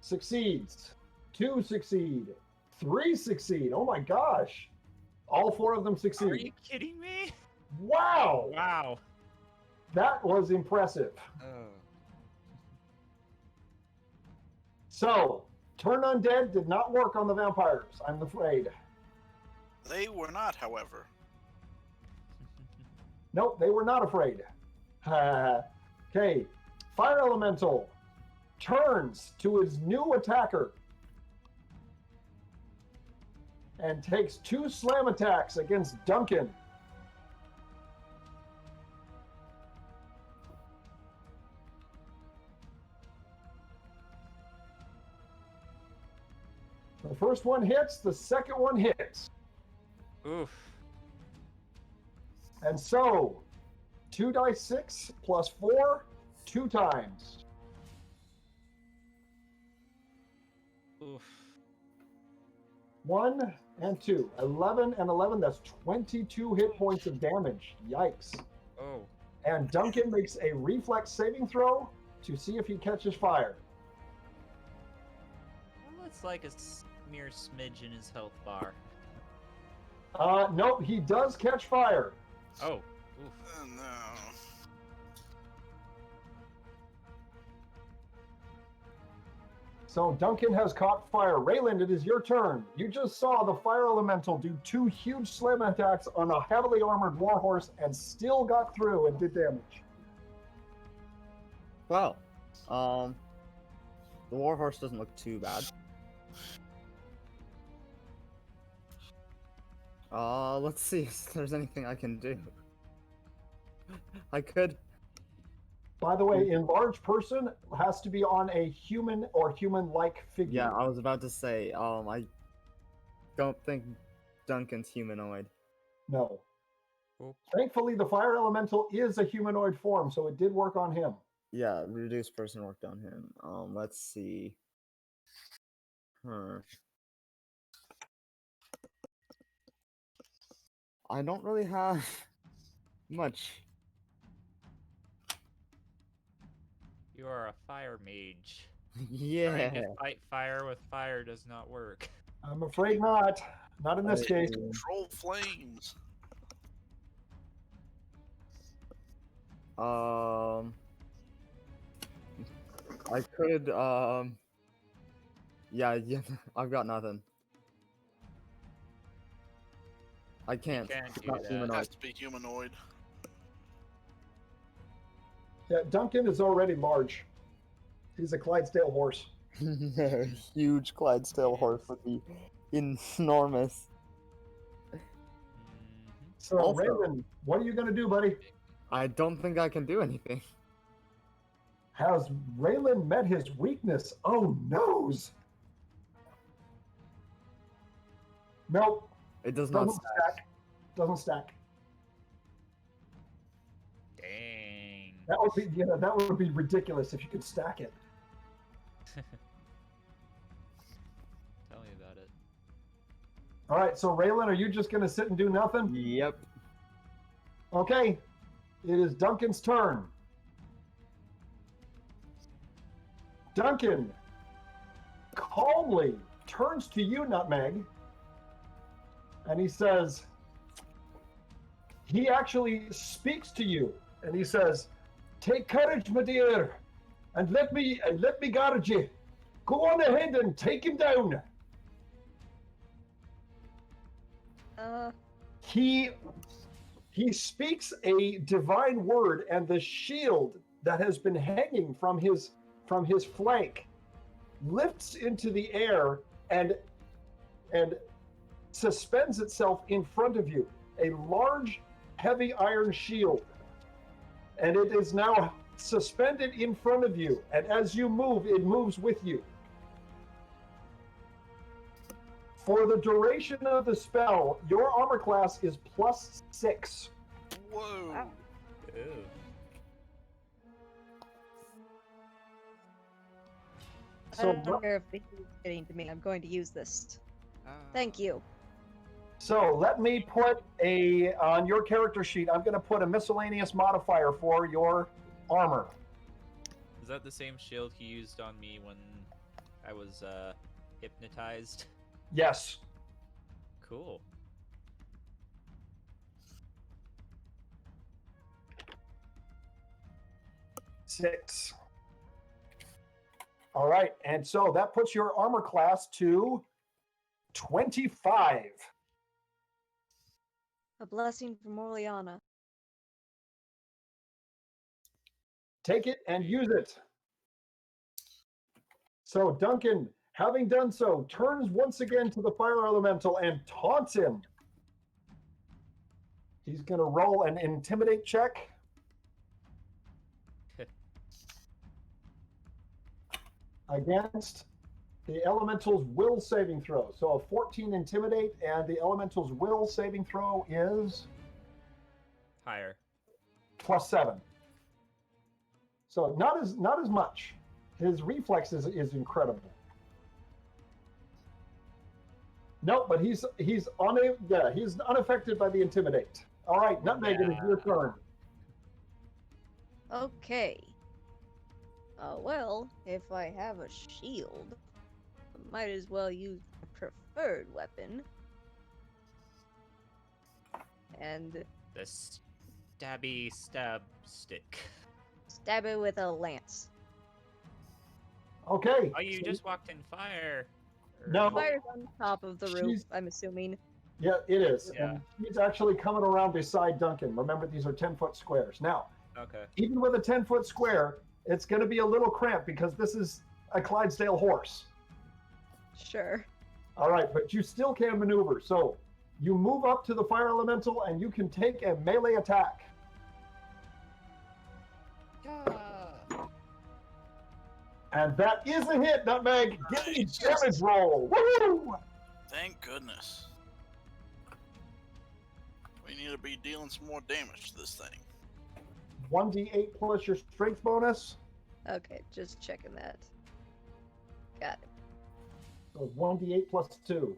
succeeds, 2 succeed, 3 succeed. Oh my gosh. All 4 of them Are succeed. you kidding me? Wow. Wow. That was impressive. Oh. So, turn undead did not work on the vampires, I'm afraid. They were not, however. Nope, they were not afraid. Okay, Fire Elemental turns to his new attacker and takes 2 slam attacks against Duncan. The first one hits, the second one hits. Oof. And so, 2d6 plus 4, 2 times. Oof. 1 and 2. 11 and 11, that's 22 hit points of damage. Yikes. Oh. And Duncan makes a reflex saving throw to see if he catches fire. Well, it's like a mere smidge in his health bar. Nope, he does catch fire. Oh. Oof. Oh, no. So Duncan has caught fire. Rayland, it is your turn. You just saw the fire elemental do 2 huge slam attacks on a heavily armored warhorse and still got through and did damage. Well, the warhorse doesn't look too bad. Let's see if there's anything I can do. I could. By the way, enlarged person has to be on a human or human-like figure. Yeah, I was about to say, I don't think Duncan's humanoid. No. Oop. Thankfully, the fire elemental is a humanoid form, so it did work on him. Yeah, reduced person worked on him. Let's see. I don't really have much. You are a fire mage. Trying Yeah. to fight fire with fire does not work. I'm afraid not. Not in this case. Control flames. I could, yeah, I've got nothing. I can't. can't It's do not that. humanoid. Has to be humanoid. Yeah, Duncan is already large. He's a Clydesdale horse. A huge Clydesdale horse would be enormous. Mhm. So, Also- Raven, what are you going to do, buddy? I don't think I can do anything. Has Raylan met his weakness? Oh, noes. Nope. It does not Doesn't stack. stack. Doesn't stack. Dang. that would be ridiculous if you could stack it. Tell me about it. All right, so Raylan, are you just gonna sit and do nothing? Yep. Okay, it is Duncan's turn. Duncan calmly turns to you, Nutmeg, and he says, he actually speaks to you, and he says, "Take courage, my dear, and let me guard you. Go on ahead and take him down." He speaks a divine word, and the shield that has been hanging from his flank lifts into the air and suspends itself in front of you. A large, heavy iron shield, and it is now suspended in front of you. And as you move, it moves with you. For the duration of the spell, your armor class is +6. Whoa. Wow. Ew. I So, don't care if the heat is getting to me. I'm going to use this. Thank you. so let me put on your character sheet, I'm going to put a miscellaneous modifier for your armor. Is that the same shield he used on me when I was hypnotized? Yes. Cool. Six. All right, and so that puts your armor class to 25. A blessing from Oriana. Take it and use it. So Duncan, having done so, turns once again to the fire elemental and taunts him. He's going to roll an intimidate check. Against the elemental's will saving throw. So a 14 intimidate, and the elemental's will saving throw is Higher. +7. So not as much. His reflex is incredible. No, but he's unaffected by the intimidate. All right, Nutmeg, it is your turn. Okay. Well, if I have a shield, I might as well use my preferred weapon. And The stabby stab stick. stab it with a lance. Okay. Oh, you so- just walked in fire. Or- No. Fire's on top of the roof, She's- I'm assuming. Yeah, it is. Yeah. And he's actually coming around beside Duncan. Remember, these are 10-foot squares. Now, Okay. even with a 10-foot square, it's going to be a little cramped because this is a Clydesdale horse. Sure. All right, but you still can maneuver. So you move up to the fire elemental and you can take a melee attack. And that is a hit, Nutmeg. Give me Nice. damage roll. Woo! Thank goodness. We need to be dealing some more damage to this thing. 1d8 plus your strength bonus. Okay, just checking that. Got it. So 1d8 plus 2.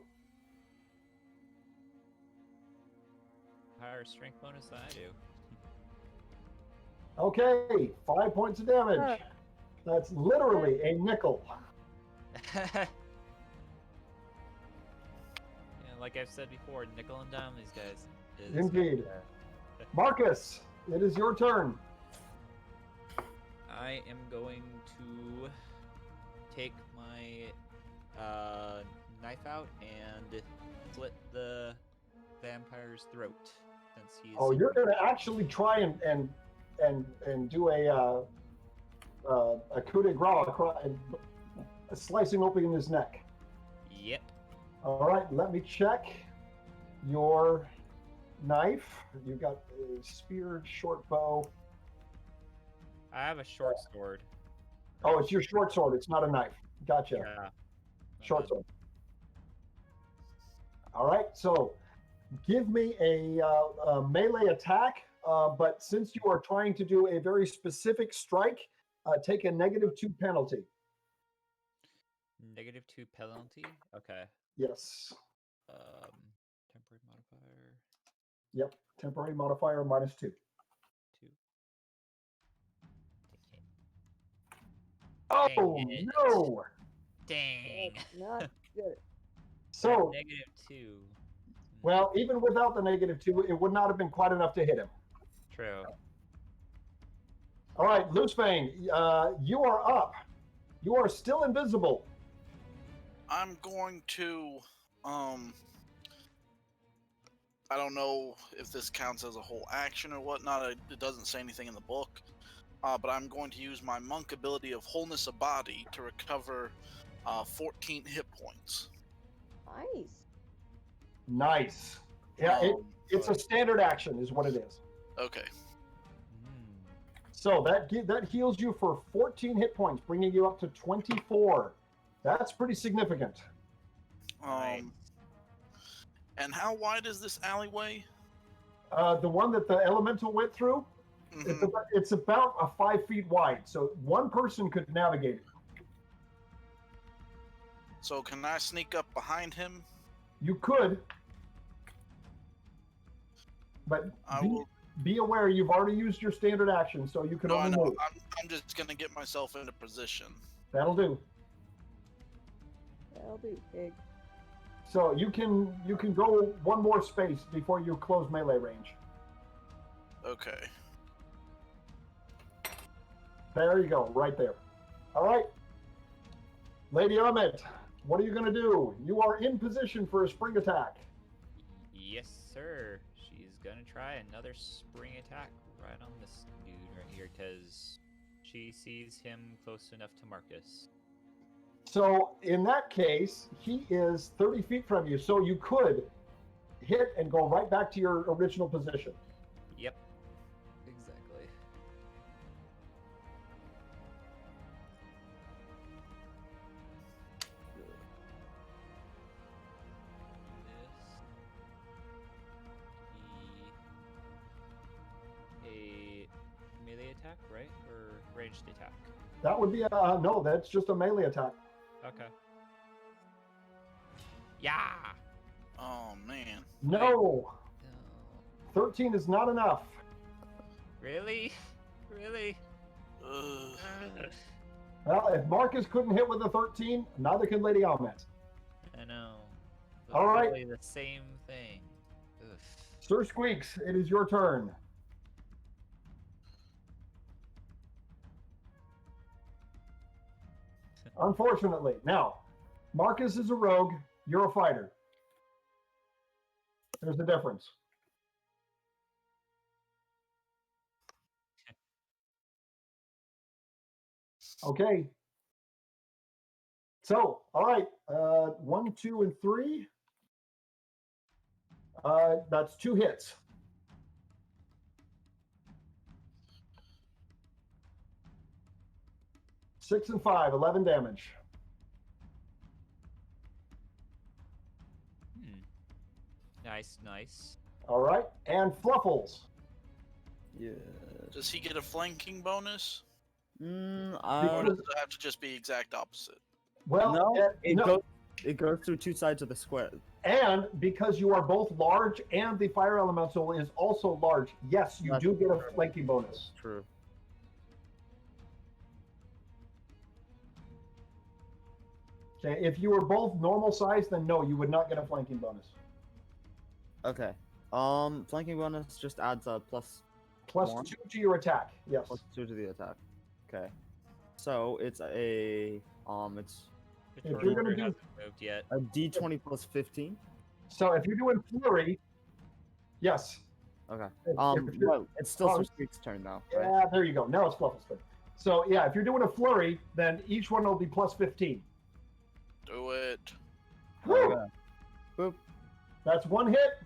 Higher strength bonus than I do. Okay, 5 points of damage. Huh. That's literally a nickel. Yeah, like I've said before, nickel and dime these guys. It is Indeed. good. Marcus, it is your turn. I am going to take my knife out and slit the vampire's throat since he's. Oh, you're going to actually try and do a coup de grace, slicing open his neck. Yep. All right, let me check your knife. You've got a spear, short bow. I have a short sword. Oh, it's your short sword. It's not a knife. Gotcha. Yeah. Short sword. All right, so give me a melee attack but since you are trying to do a very specific strike, take a -2 penalty. -2 penalty. Okay. Yes. Temporary modifier. Yep. Temporary modifier -2. 2. Dang Oh it. no! Dang. That's not good. So, -2. well, even without the -2, it would not have been quite enough to hit him. True. All right, Loosefang, you are up. You are still invisible. I'm going to, I don't know if this counts as a whole action or whatnot. It doesn't say anything in the book. But I'm going to use my monk ability of wholeness of body to recover 14 hit points. Nice. Nice. Yeah, it's a standard action, is what it is. Okay. So that heals you for 14 hit points, bringing you up to 24. That's pretty significant. Nice. And how wide is this alleyway? The one that the elemental went through, Mhm. it's about 5 feet wide, so one person could navigate it. So can I sneak up behind him? You could, but I will. be aware you've already used your standard action, so you can No, I only know. move. I'm just gonna get myself into position. That'll do. That'll do, pig. So you can go one more space before you close melee range. Okay. There you go, right there. All right. Lady Ahmed, what are you going to do? You are in position for a spring attack. Yes, sir. She's gonna try another spring attack right on this dude right here because she sees him close enough to Marcus. So in that case, he is 30 feet from you, so you could hit and go right back to your original position. Yep. Exactly. A melee attack, right? Or ranged attack? That would be no, that's just a melee attack. Okay. Yeah! Oh man. No, No. 13 is not enough. Really? Really? Ugh. Ugh. Well, if Marcus couldn't hit with a 13, neither can Lady Ahmed. I know. All right. Really the same thing. Ugh. Sir Squeaks, it is your turn. Unfortunately. Now, Marcus is a rogue, you're a fighter. There's a difference. Okay. So, all right. 1, 2, and 3. That's 2 hits. Six and 5, 11 damage. Nice, nice. All right. And Fluffles. Yeah. Does he get a flanking bonus? Or No, does it have to just be exact opposite? Well, no. it goes through 2 sides of the square. And because you are both large and the fire elemental is also large, yes, you That's do get a true. flanking bonus. True. Okay, if you were both normal size, then no, you would not get a flanking bonus. Okay. Flanking bonus just adds a plus Plus One? 2 to your attack. Yes. +2 to the attack. Okay. So it's a it's The If you're gonna Charger do- hasn't moved yet. a d20 plus 15. So if you're doing flurry, yes. Okay. If you're- Well, it's still Oh, Sir Squeak's turn now, right? Yeah, there you go. Now it's Fluffles' turn. So yeah, if you're doing a flurry, then each one will be plus 15. Do it. Woo! Okay. Boop. That's 1 hit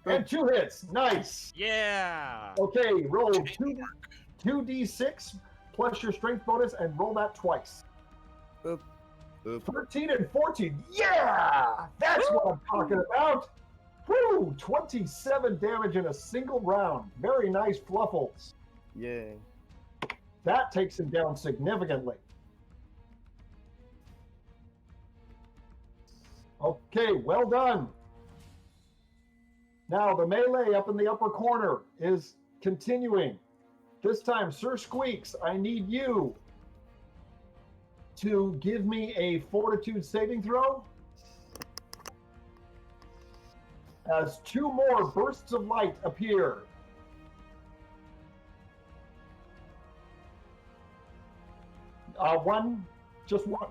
and 2 hits. Nice. Yeah! Okay, roll Teamwork. 2d6 plus your strength bonus and roll that twice. Boop. Boop. 13 and 14. Yeah! That's what I'm talking about. Woo! 27 damage in a single round. Very nice, Fluffles. Yay. That takes him down significantly. Okay, well done. Now the melee up in the upper corner is continuing. This time, Sir Squeaks, I need you to give me a fortitude saving throw. As 2 more bursts of light appear. One, just one.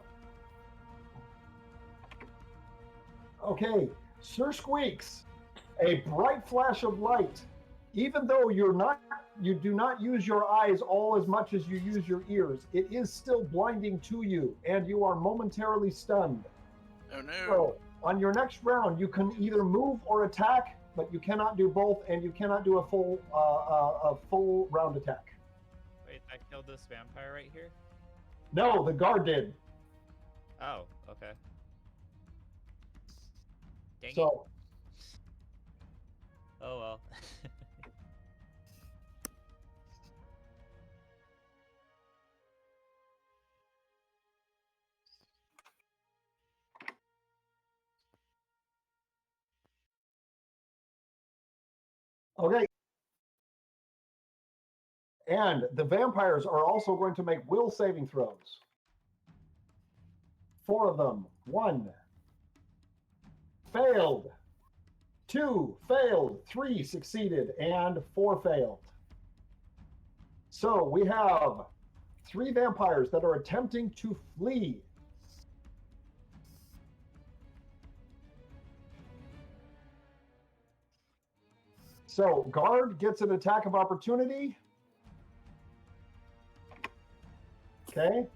Okay, Sir Squeaks, a bright flash of light. Even though you do not use your eyes all as much as you use your ears, it is still blinding to you, and you are momentarily stunned. Oh no. So, on your next round, you can either move or attack, but you cannot do both, and you cannot do a full round attack. Wait, I killed this vampire right here? No, the guard did. Oh, okay. Dang it. So, Oh well. okay. And the vampires are also going to make will saving throws. 4 of them. 1. Failed. 2 failed. 3 succeeded. And 4 failed. So we have 3 vampires that are attempting to flee. So guard gets an attack of opportunity. Okay.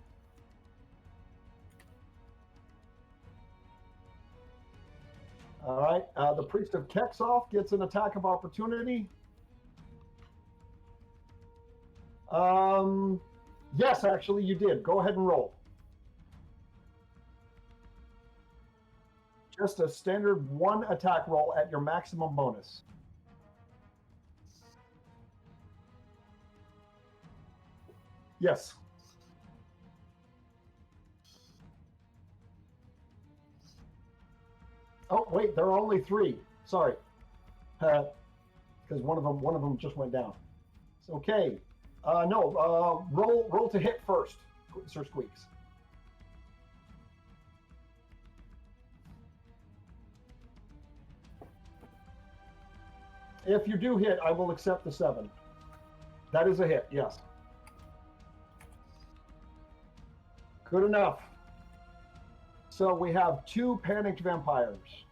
All right. The Priest of Kexoff gets an attack of opportunity. Yes, actually, you did. Go ahead and roll. Just a standard 1 attack roll at your maximum bonus. Yes. Oh wait, there are only 3. Sorry, because one of them just went down. It's okay. No. Roll to hit first, Sir Squeaks. If you do hit, I will accept the 7. That is a hit. Yes. Good enough. So we have 2 panicked vampires.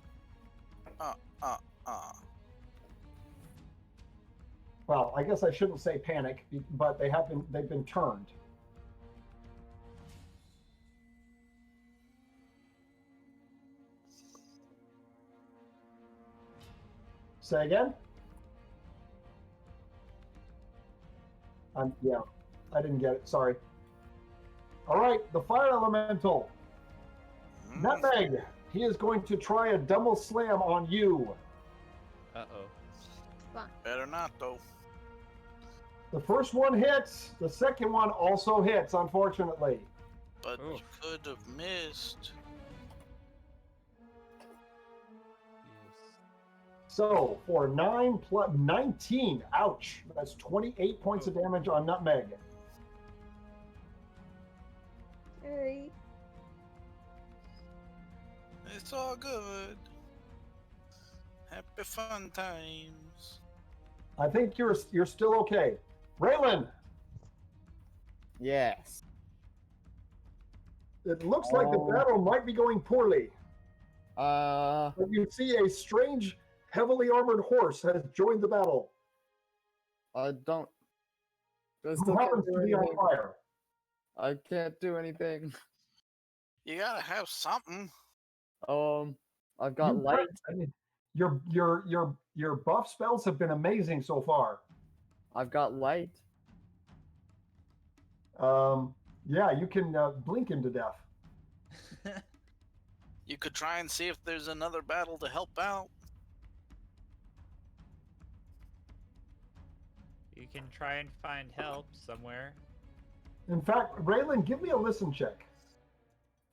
Well, I guess I shouldn't say panic, but they've been turned. Say again? Yeah, I didn't get it. Sorry. All right, the fire elemental. Nutmeg. He is going to try a double slam on you. Uh-oh. Fine. Better not, though. The first one hits. The second one also hits, unfortunately. But Oof. you could have missed. So for 9 plus 19, ouch. That's 28 points of damage on Nutmeg. Sorry. It's all good. Happy fun times. I think you're still okay. Raylan, Yes. it looks like the battle might be going poorly. But you see a strange, heavily armored horse has joined the battle. I don't. I Who still can't happens do to be on anything. fire? I can't do anything. You gotta have something. I've got You- light. I mean, your buff spells have been amazing so far. I've got light. Yeah, you can blink him to death. You could try and see if there's another battle to help out. You can try and find help somewhere. In fact, Raylan, give me a listen check.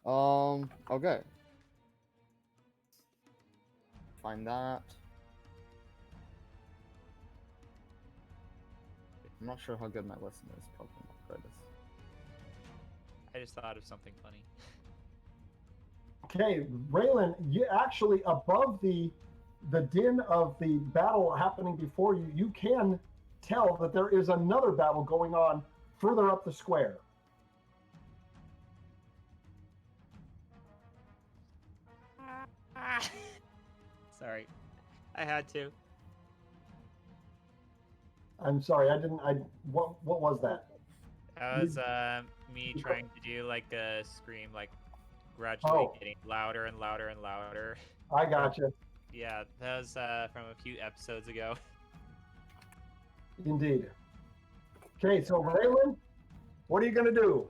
Okay. Find that. I'm not sure how good my listen is, Pokemon Curtis. I just thought of something funny. Okay, Raylan, you actually above the din of the battle happening before you, you can tell that there is another battle going on further up the square. Sorry, I had to. I'm sorry, what was that? That was me you- trying to do like a scream, like gradually Oh. getting louder and louder and louder. I gotcha. Yeah, that was from a few episodes ago. Indeed. Okay, so Raylan, what are you gonna do?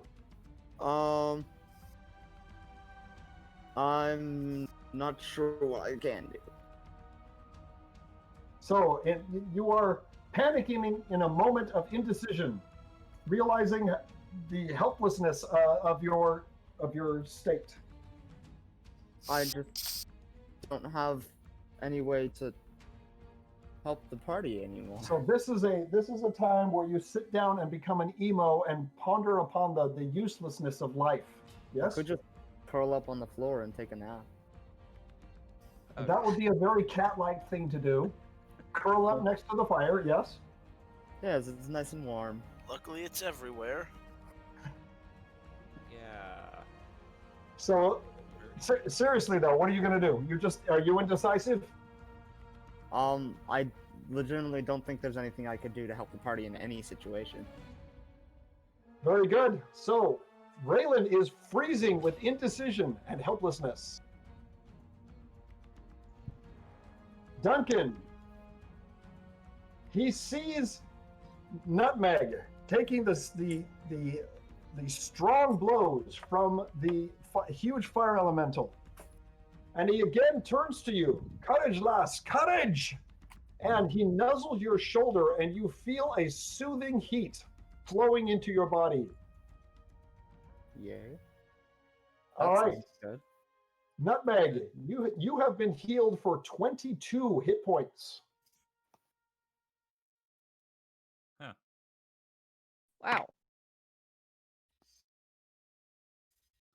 I'm not sure what I can do. So you are panicking in a moment of indecision, realizing the helplessness of your state. I just don't have any way to help the party anymore. So this is a time where you sit down and become an emo and ponder upon the uselessness of life. I Yes, could just curl up on the floor and take a nap. that would be a very cat-like thing to do. Curl up next to the fire. Yes. Yeah, it's nice and warm. Luckily, it's everywhere. Yeah. So seriously though, what are you gonna do? Are you indecisive? I legitimately don't think there's anything I could do to help the party in any situation. Very good. So Raylan is freezing with indecision and helplessness. Duncan, he sees Nutmeg taking the strong blows from the huge fire elemental, and he again turns to you. Courage, lass, courage! And he nuzzles your shoulder, and you feel a soothing heat flowing into your body. Yeah. All That right. sounds good. Nutmeg, you have been healed for 22 hit points. Wow.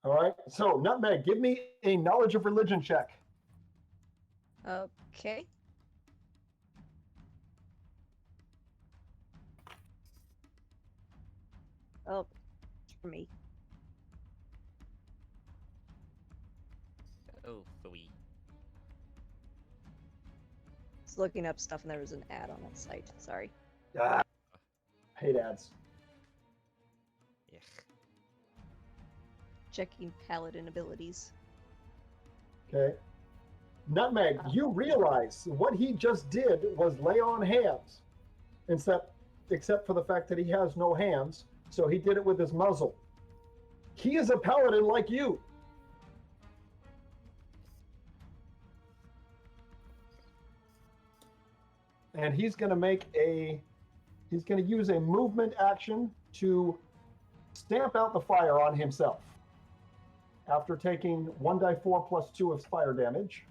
All right. So Nutmeg, give me a knowledge of religion check. Okay. Oh, for me. Oh, phooey. Just looking up stuff and there was an ad on that site. Sorry. Ah, hate ads. Yeah. Checking paladin abilities. Okay. Nutmeg, you realize what he just did was lay on hands, except for the fact that he has no hands, so he did it with his muzzle. He is a paladin like you. And he's going to use a movement action to stamp out the fire on himself after taking 1d4 plus 2 of fire damage.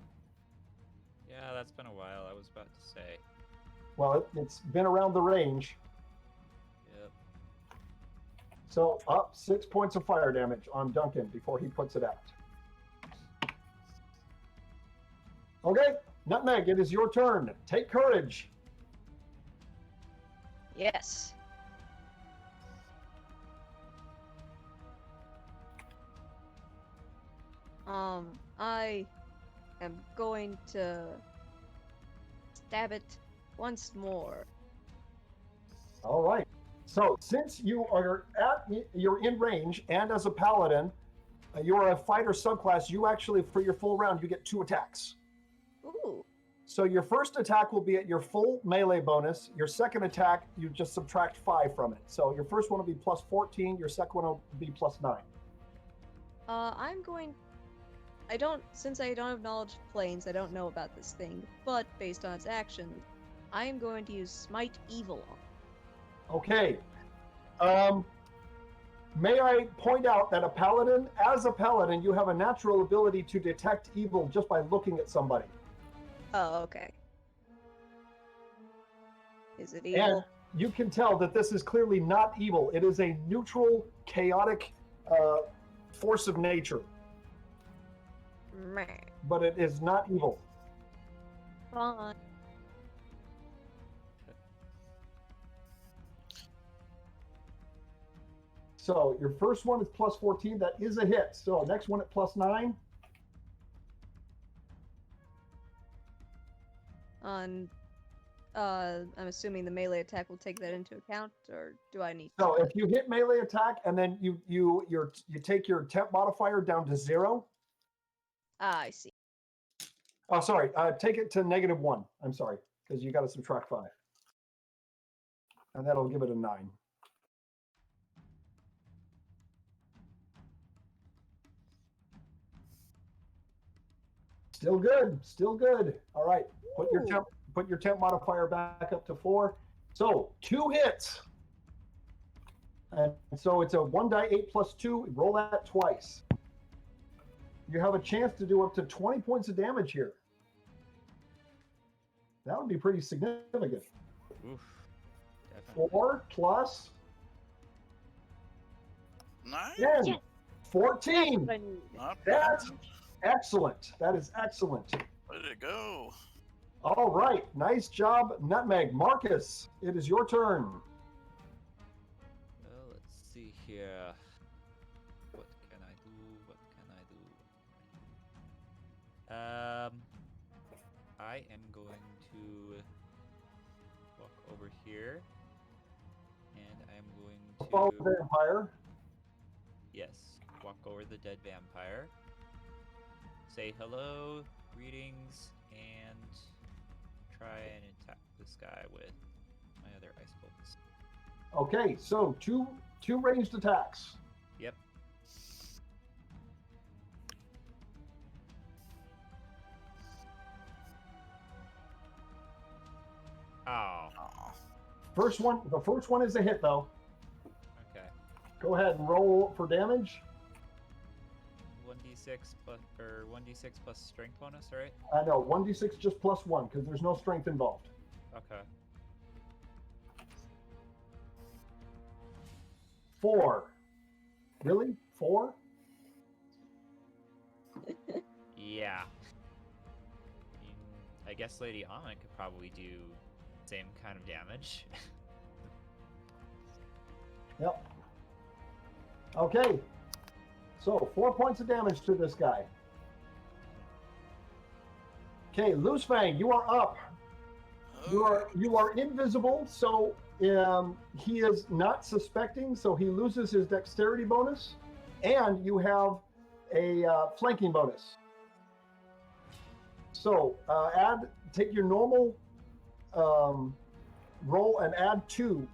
Yeah, that's been a while. I was about to say. Well, it's been around the range. Yep. So up 6 points of fire damage on Duncan before he puts it out. Okay, Nutmeg, it is your turn. Take courage. Yes. I am going to stab it once more. All right. So since you're in range, and as a paladin, you're a fighter subclass, you actually, for your full round, you get 2 attacks. Ooh. So your first attack will be at your full melee bonus. Your second attack, you just subtract 5 from it. So your first one will be plus 14. Your second one will be plus 9. Since I don't have knowledge of planes, I don't know about this thing, but based on its action, I am going to use Smite Evil on it. Okay. May I point out that as a paladin, you have a natural ability to detect evil just by looking at somebody. Oh, okay. Is it And evil? you can tell that this is clearly not evil. It is a neutral, chaotic force of nature, Meh. but it is not evil. Fine. So your first one is plus 14. That is a hit. So next one at plus 9. On, I'm assuming the melee attack will take that into account, or do I need So to? if you hit melee attack and then you take your temp modifier down to 0. Ah, I see. Oh, sorry. Take it to -1. I'm sorry, because you got to subtract 5, and that'll give it a 9. Still good. Still good. All right. Ooh. Put your temp modifier back up to 4. So 2 hits. And so it's a 1 die 8 plus 2. Roll that twice. You have a chance to do up to 20 points of damage here. That would be pretty significant. Oof. Definitely. 4 plus Nice. 10. Yes. 14. What I need. Not bad. That's excellent. That is excellent. Way to go. All right. Nice job, Nutmeg. Marcus, it is your turn. Well, let's see here. What can I do? What can I do? I am going to walk over here, and I'm going Follow to the vampire. yes, walk over the dead vampire. Say hello, greetings, and try and attack this guy with my other ice bolts. Okay, so two ranged attacks. Yep. Oh, Aw. The first one is a hit though. okay. Go ahead and roll for damage. 1d6 plus 1d6 plus strength bonus, right? I know 1d6 just plus 1 because there's no strength involved. Okay. 4. Really? 4? Yeah. I guess Lady Almond could probably do same kind of damage. Yep. Okay. So 4 points of damage to this guy. Okay, Loose Fang, you are up. You are invisible, so he is not suspecting, so he loses his dexterity bonus, and you have a flanking bonus. So take your normal roll and add 2.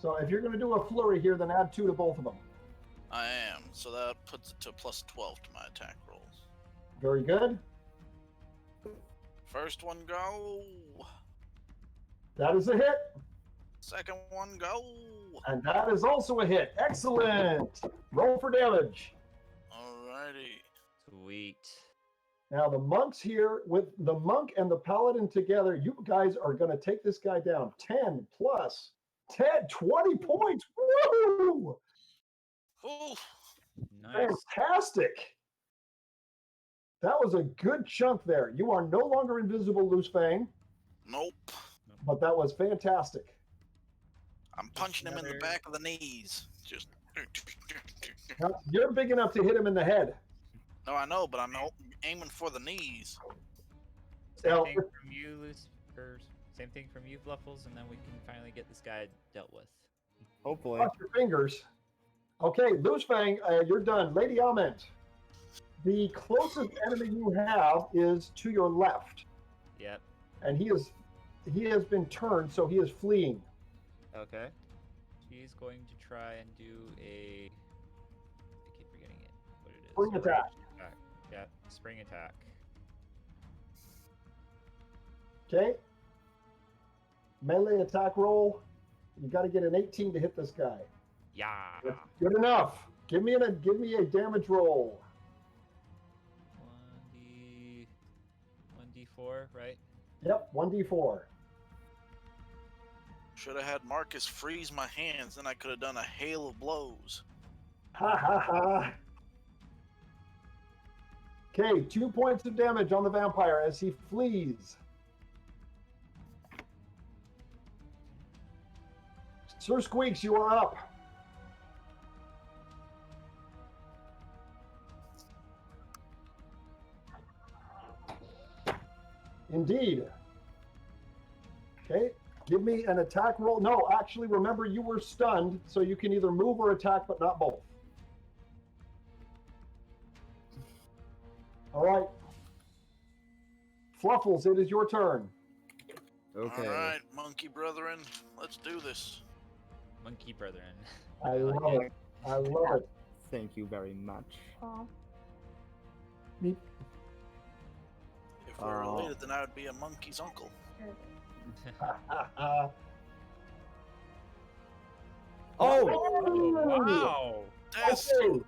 So if you're going to do a flurry here, then add 2 to both of them. I am. So that puts it to plus 12 to my attack rolls. Very good. First one go. That is a hit. Second one go. And that is also a hit. Excellent. Roll for damage. Alrighty. Sweet. Now the monks here, with the monk and the paladin together, you guys are going to take this guy down. 10 plus 10, 20 points. Woo! Ooh. Nice. Fantastic. That was a good chunk there. You are no longer invisible, Loose Fang, Nope. but that was fantastic. I'm punching him in the back of the knees. Just. Now, you're big enough to hit him in the head. No, I know, but I'm aiming for the knees. Same Now, thing from you, same thing from you, Fluffles, and then we can finally get this guy dealt with. Hopefully. cross your fingers. Okay, Loose Fang, you're done. Lady Alment, the closest enemy you have is to your left, Yep. and he has been turned, so he is fleeing. Okay. She's going to try and do a. I keep forgetting it. What it is. Spring attack. Yeah, spring attack. Okay. melee attack roll. You got to get an 18 to hit this guy. Yeah. That's good enough. Give me a damage roll. 1d4, right? Yep, 1d4. Should have had Marcus freeze my hands, then I could have done a hail of blows. Ha ha ha. Okay, 2 points of damage on the vampire as he flees. Sir Squeaks, you are up. Indeed. Okay, give me an attack roll. No, actually, remember you were stunned, so you can either move or attack, but not both. All right. Fluffles, it is your turn. Okay. All right, monkey brethren, let's do this. Monkey brethren. I like love it. I love it. Thank you very much. Aw. Me- If we're related, then I would be a monkey's uncle. Oh! Wow. That's, Okay.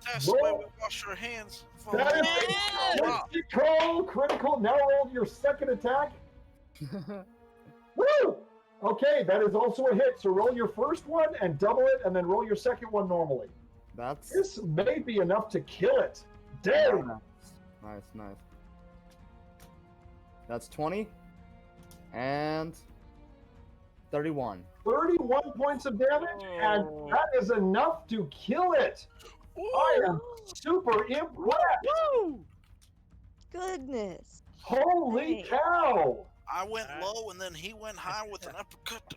that's the way we wash our hands. That is Ah, critical. Now roll your second attack. Woo! Okay, that is also a hit. So roll your first one and double it, and then roll your second one normally. That's This may be enough to kill it. Damn. nice. That's 20 and 31. 31 points of damage, and Oh. that is enough to kill it. I am super impressed. Woo! Goodness. Holy Dang. cow. I went low and then he went high with an uppercut.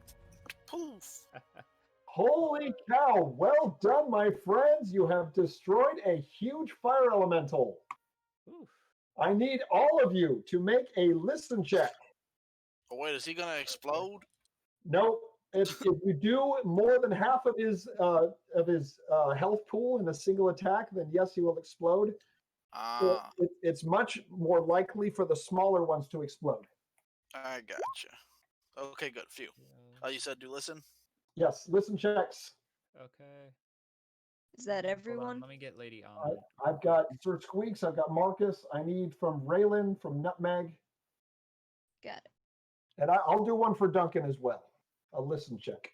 Poof. Holy cow. Well done, my friends. You have destroyed a huge fire elemental. Oof. I need all of you to make a listen check. Oh, wait, is he going to explode? Nope. If you do more than half of his health pool in a single attack, then yes, he will explode. Ah, It's much more likely for the smaller ones to explode. I gotcha. Okay, good. Phew. You said do listen? Yes, listen checks. Okay. Is that Hold on, everyone? let me get Lady on. I've got Sir Squeaks. I've got Marcus. I need from Raylan, from Nutmeg, Got it. and I'll do one for Duncan as well. A listen check.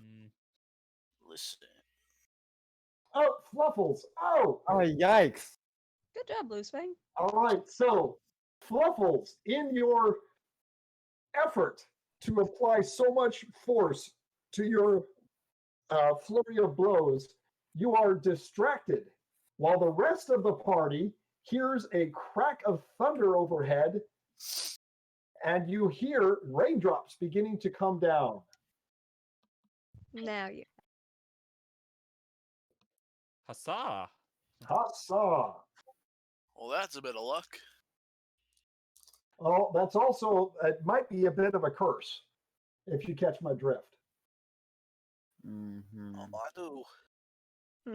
Mm. Listen. Oh, Fluffles. Oh, Oh, yikes. Good job, Loosefang. all right. So, Fluffles, in your effort to apply so much force to your flurry of blows, you are distracted while the rest of the party hears a crack of thunder overhead and you hear raindrops beginning to come down. Now you. Huzzah! Huzzah! Well, that's a bit of luck. Oh, that's also, it might be a bit of a curse, if you catch my drift. Mm-hmm. I do.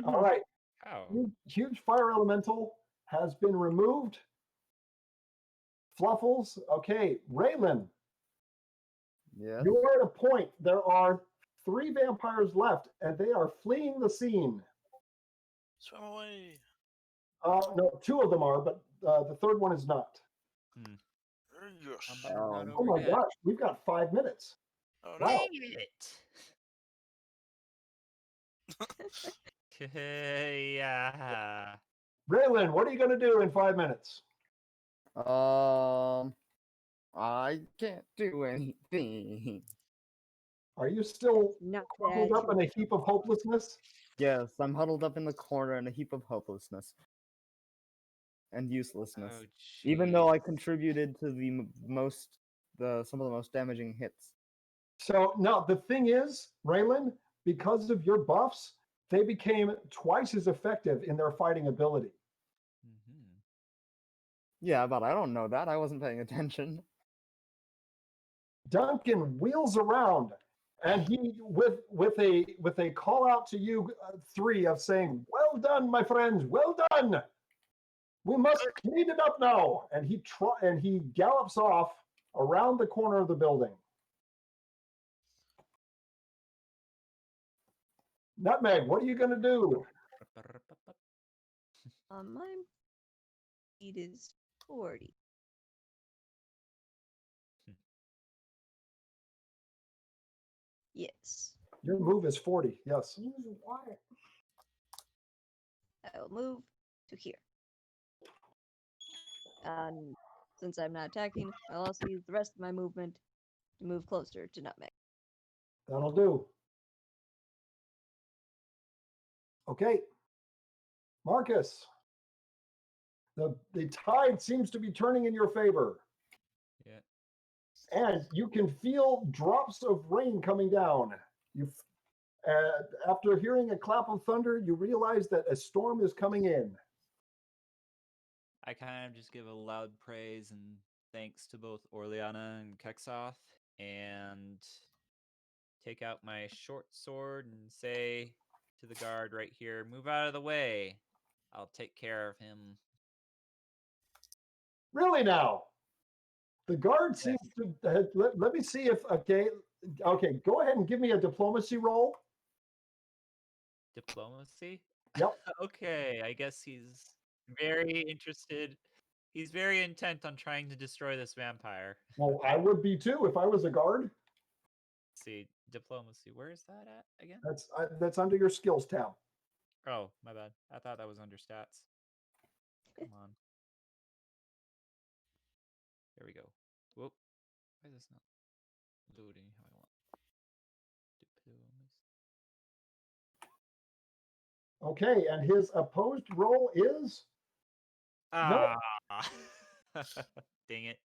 All right, How? huge fire elemental has been removed. Fluffles, okay, Raylan, Yeah. you are at a point. There are 3 vampires left, and they are fleeing the scene. Swim away. No, 2 of them are, but the third one is not. Yes. I'm about to run Oh Oh over my dead. gosh, we've got 5 minutes. Oh, Wow. no. Dang it! Yeah. Raylan, what are you going to do in 5 minutes? I can't do anything. Are you still Not crumpled up in a heap of hopelessness? Yes, I'm huddled up in the corner in a heap of hopelessness and uselessness. Oh, Even though I jeez. contributed to the some of the most damaging hits. So, no, the thing is, Raylan, because of your buffs, they became twice as effective in their fighting ability. Mhm. Yeah, but I don't know that. I wasn't paying attention. Duncan wheels around, and he with a call out to you 3 of saying, "Well done, my friends, well done." We must clean it up now. And he gallops off around the corner of the building. Nutmeg, what are you going to do? My speed is 40. Yes. Your move is 40. Yes. Use water. I will move to here. And since I'm not attacking, I'll also use the rest of my movement to move closer to Nutmeg. That'll do. Okay. Marcus, the tide seems to be turning in your favor. Yeah. And you can feel drops of rain coming down. After hearing a clap of thunder, you realize that a storm is coming in. I kind of just give a loud praise and thanks to both Orleana and Kexoth, and take out my short sword and say to the guard right here, "Move out of the way. I'll take care of him." Really now? The guard seems to. Let me see if. Okay. Go ahead and give me a diplomacy roll. Diplomacy? Yep. Okay, I guess he's very interested. He's very intent on trying to destroy this vampire. Well, I would be too if I was a guard. Let's see, diplomacy. Where is that at again? That's under your skills tab. Oh, my bad. I thought that was under stats. Come on. There we go. Whoop. Why is this not loading how I want? Okay, Diplomacy. and his opposed roll is no. Ah. Dang it.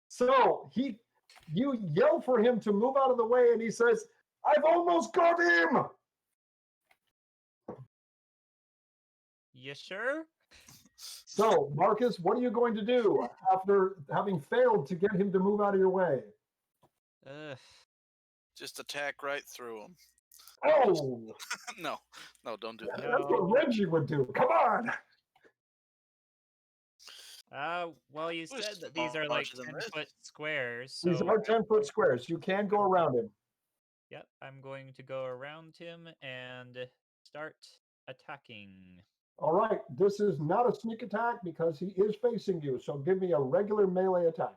So you yell for him to move out of the way, and he says, "I've almost got him." You sure? So, Marcus, what are you going to do after having failed to get him to move out of your way? Just attack right through him. Oh, No, don't do that. that's what Reggie would do. Come on. Well, you Who's said that these are like larger than 10-foot squares. These So are 10-foot squares. You can go around him. yep, I'm going to go around him and start attacking. All right. This is not a sneak attack because he is facing you. So give me a regular melee attack.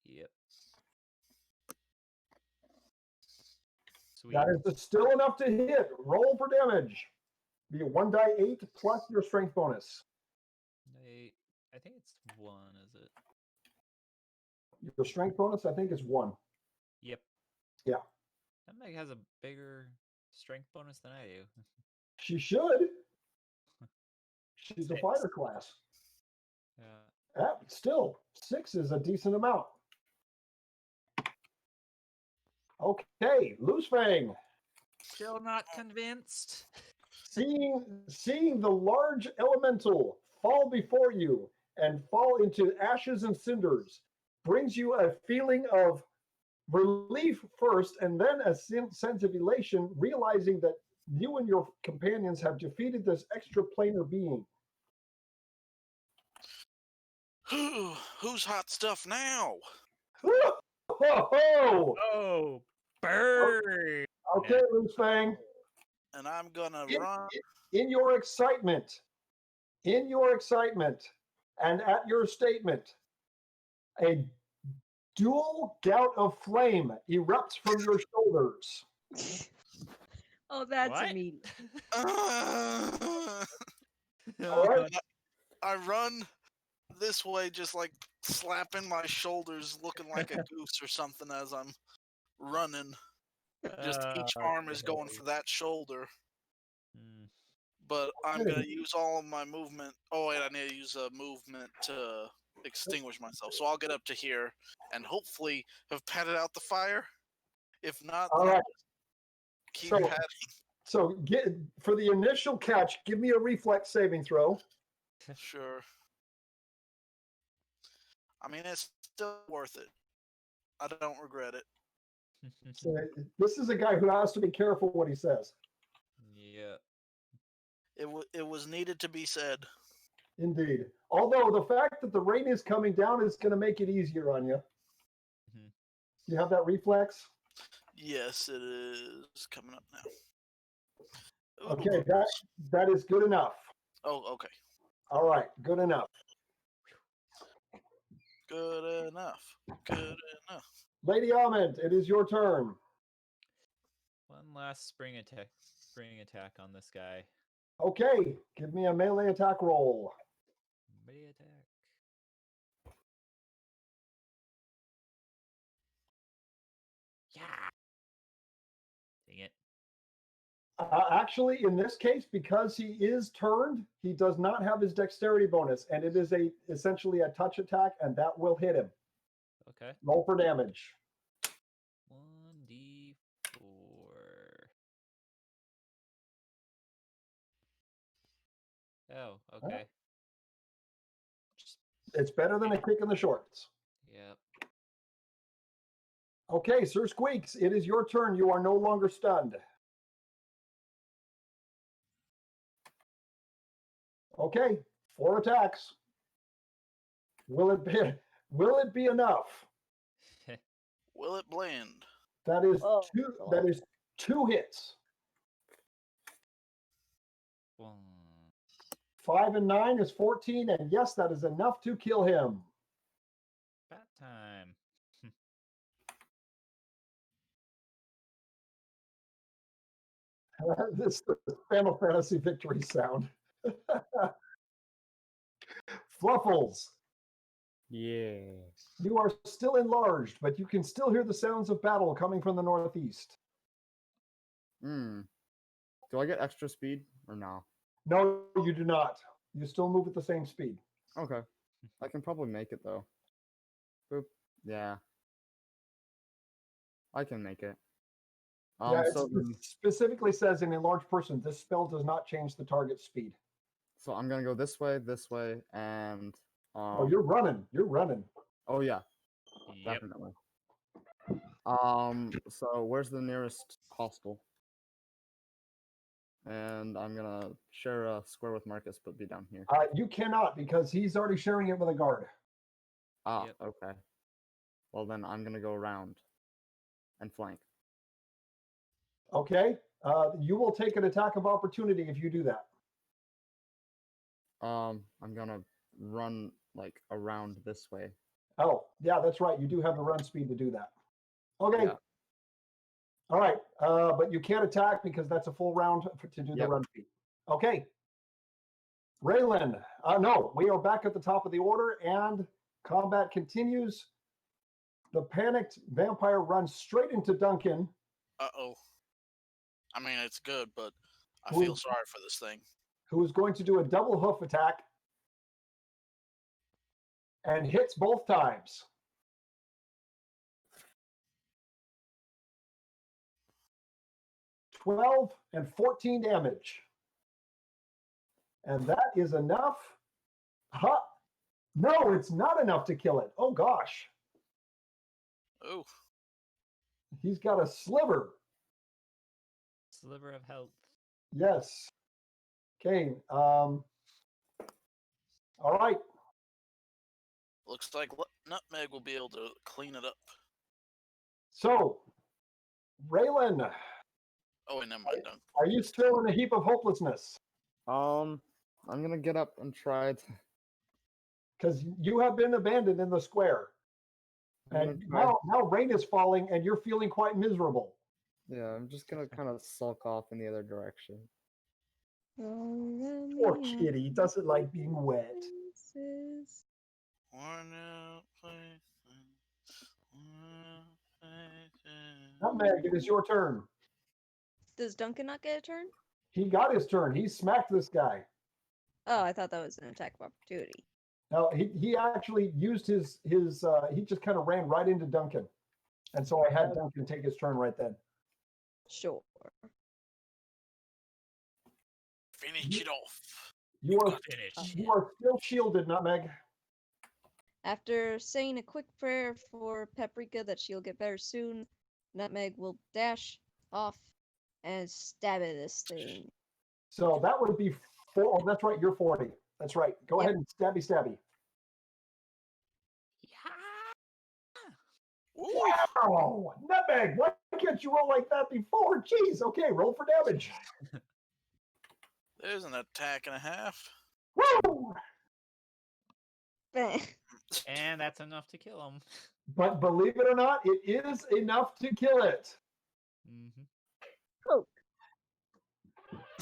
Yep. Sweet. That is still enough to hit. Roll for damage. Be a 1d8 plus your strength bonus. I think it's 1, is it? Your strength bonus, I think, is 1. Yep. Yeah. That Meg has a bigger strength bonus than I do. She should. She's a 6. fighter class. Yeah. Still, 6 is a decent amount. Okay, Loose Fang. Still not convinced. Seeing the large elemental fall before you and fall into ashes and cinders brings you a feeling of relief first, and then a sense of elation, realizing that you and your companions have defeated this extraplanar being. Who's hot stuff now? Oh, bird! Okay, Loose Fang. And I'm gonna In, run. in your excitement, and at your statement, a dual gout of flame erupts from your shoulders. Oh, that's What? immediate. All right. I run this way, just like slapping my shoulders, looking like a goose or something as I'm running. Just each arm is going for that shoulder. Hmm. But I'm Okay. gonna use all of my movement. Oh wait, I need to use a movement to extinguish myself. So I'll get up to here and hopefully have patted out the fire. If not, All then I'll right. keep So- patting. So for the initial catch, give me a reflex saving throw. Sure. I mean, it's still worth it. I don't regret it. So this is a guy who has to be careful what he says. Yeah. It was needed to be said. Indeed. Although the fact that the rain is coming down is going to make it easier on you. Mhm. You have that reflex? Yes, it is coming up now. Okay, that is good enough. Oh, okay. All right, good enough. Good enough. Good enough. Lady Almond, it is your turn. One last spring attack on this guy. Okay, give me a melee attack roll. Melee attack. Yeah. Dang it. Actually, in this case, because he is turned, he does not have his dexterity bonus, and it is essentially a touch attack, and that will hit him. Okay. Roll for damage. 1d4. Oh, okay. Just, It's better than a kick in the shorts. yep. Okay, Sir Squeaks, it is your turn. You are no longer stunned. Okay, 4 attacks. Will it be enough? Will it blend? That is Oh, two. God. That is 2 hits. 1. 5 and 9 is 14, and yes, that is enough to kill him. Bat time. This is the Final Fantasy victory sound. Fluffles, Yeah. you are still enlarged, but you can still hear the sounds of battle coming from the northeast. Hmm. Do I get extra speed or no? No, you do not. You still move at the same speed. Okay. I can probably make it though. Boop. Yeah. I can make it. Yeah, it So then, specifically says in a large person, this spell does not change the target's speed. so I'm gonna go this way, and Oh, you're running. You're running. oh yeah, Yep. definitely. So where's the nearest hostel? And I'm gonna share a square with Marcus, but be down here. You cannot because he's already sharing it with a guard. Ah, Yep. okay. Well then I'm gonna go around and flank. Okay. You will take an attack of opportunity if you do that. I'm gonna run like around this way. Oh, yeah, that's right. You do have the run speed to do that. Okay. Yeah. All right. But you can't attack because that's a full round to do the Yep. run speed. Okay. Raylan. No, we are back at the top of the order and combat continues. The panicked vampire runs straight into Duncan. Uh-oh. I mean, it's good, but I Who- feel sorry for this thing. Who is going to do a double hoof attack and hits both times. $12 and 14 damage. And that is enough. Huh? No, it's not enough to kill it. Oh gosh. Oh, He's got a sliver. Sliver of health. Yes. Okay. All right. looks like Nutmeg will be able to clean it up. So, Raylan, Oh, wait, never mind, Dunk. are you still in a heap of hopelessness? I'm gonna get up and try to. Because you have been abandoned in the square. I'm gonna And try. now rain is falling and you're feeling quite miserable. Yeah, I'm just gonna kind of sulk off in the other direction. Poor kitty. He doesn't like being wet. Worn out places, worn out places. Nutmeg, it is your turn. Does Duncan not get a turn? He got his turn. He smacked this guy. Oh, I thought that was an attack of opportunity. Now he actually used his he just kind of ran right into Duncan. And so I had Duncan take his turn right then. Sure. Finish it off. You are Finish. you are still shielded, Nutmeg. After saying a quick prayer for Paprika that she'll get better soon, Nutmeg will dash off and stab at this thing. So that would be 4. Oh, that's right, you're 40. That's right. Go Yep. ahead and stabby. Ooh, Wow! Nutmeg, why can't you roll like that before? Jeez, okay, roll for damage. there's an attack and a half. Woo! And that's enough to kill him. But believe it or not, it is enough to kill it. Mm-hmm. Oh,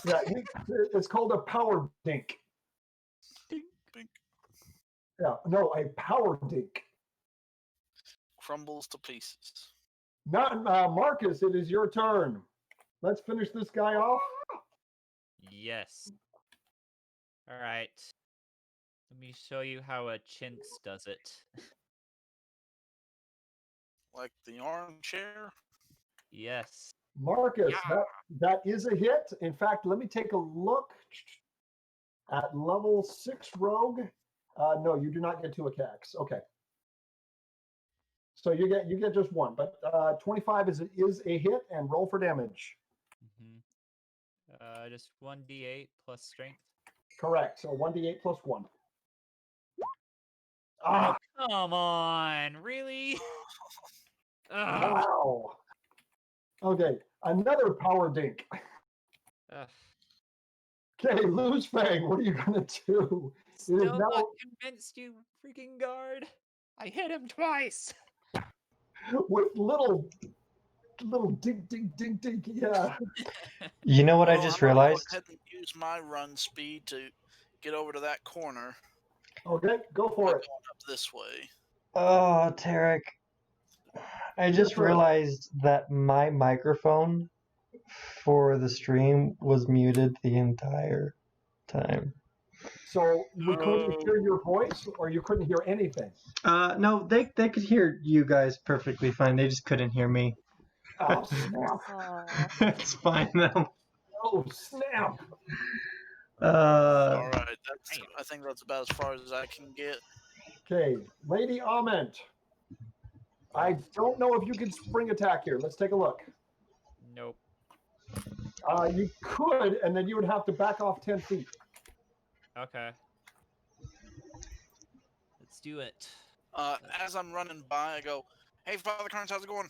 Yeah, it's called a power dink. Bink. Yeah, no, a power dink. Crumbles to pieces. Not Marcus, it is your turn. Let's finish this guy off. Yes. All right. Let me show you how a chintz does it. Like the armchair. Yes. Marcus, that is a hit. In fact, let me take a look at level 6 rogue. No, you do not get 2 attacks. Okay. So you get just 1, but 25 is a hit, and roll for damage. Mm-hmm. Just 1d8 plus strength. Correct. So 1d8 plus 1. Oh, Ah, come on. Really? Ugh. wow. Okay, another power dink. Ugh. Okay, Lose Fang, what are you gonna do? It is Still now not convinced, you freaking guard. I hit him twice. with little dink, dink, dink, dink. Yeah. You know what I Well, just I'm gonna realized? Go ahead and use my run speed to get over to that corner. Okay, go By for going it. up this way. Oh, Tarek. I just Sure. realized that my microphone for the stream was muted the entire time. So we couldn't hear your voice, or you couldn't hear anything. No, they could hear you guys perfectly fine. They just couldn't hear me. Oh snap! aw. It's fine though. Oh snap! All right, I think that's about as far as I can get. Okay, Lady Ament. I don't know if you can spring attack here. Let's take a look. Nope. You could, and then you would have to back off 10 feet. Okay. Let's do it. As I'm running by, I go, "Hey, Father Carnes, how's it going?"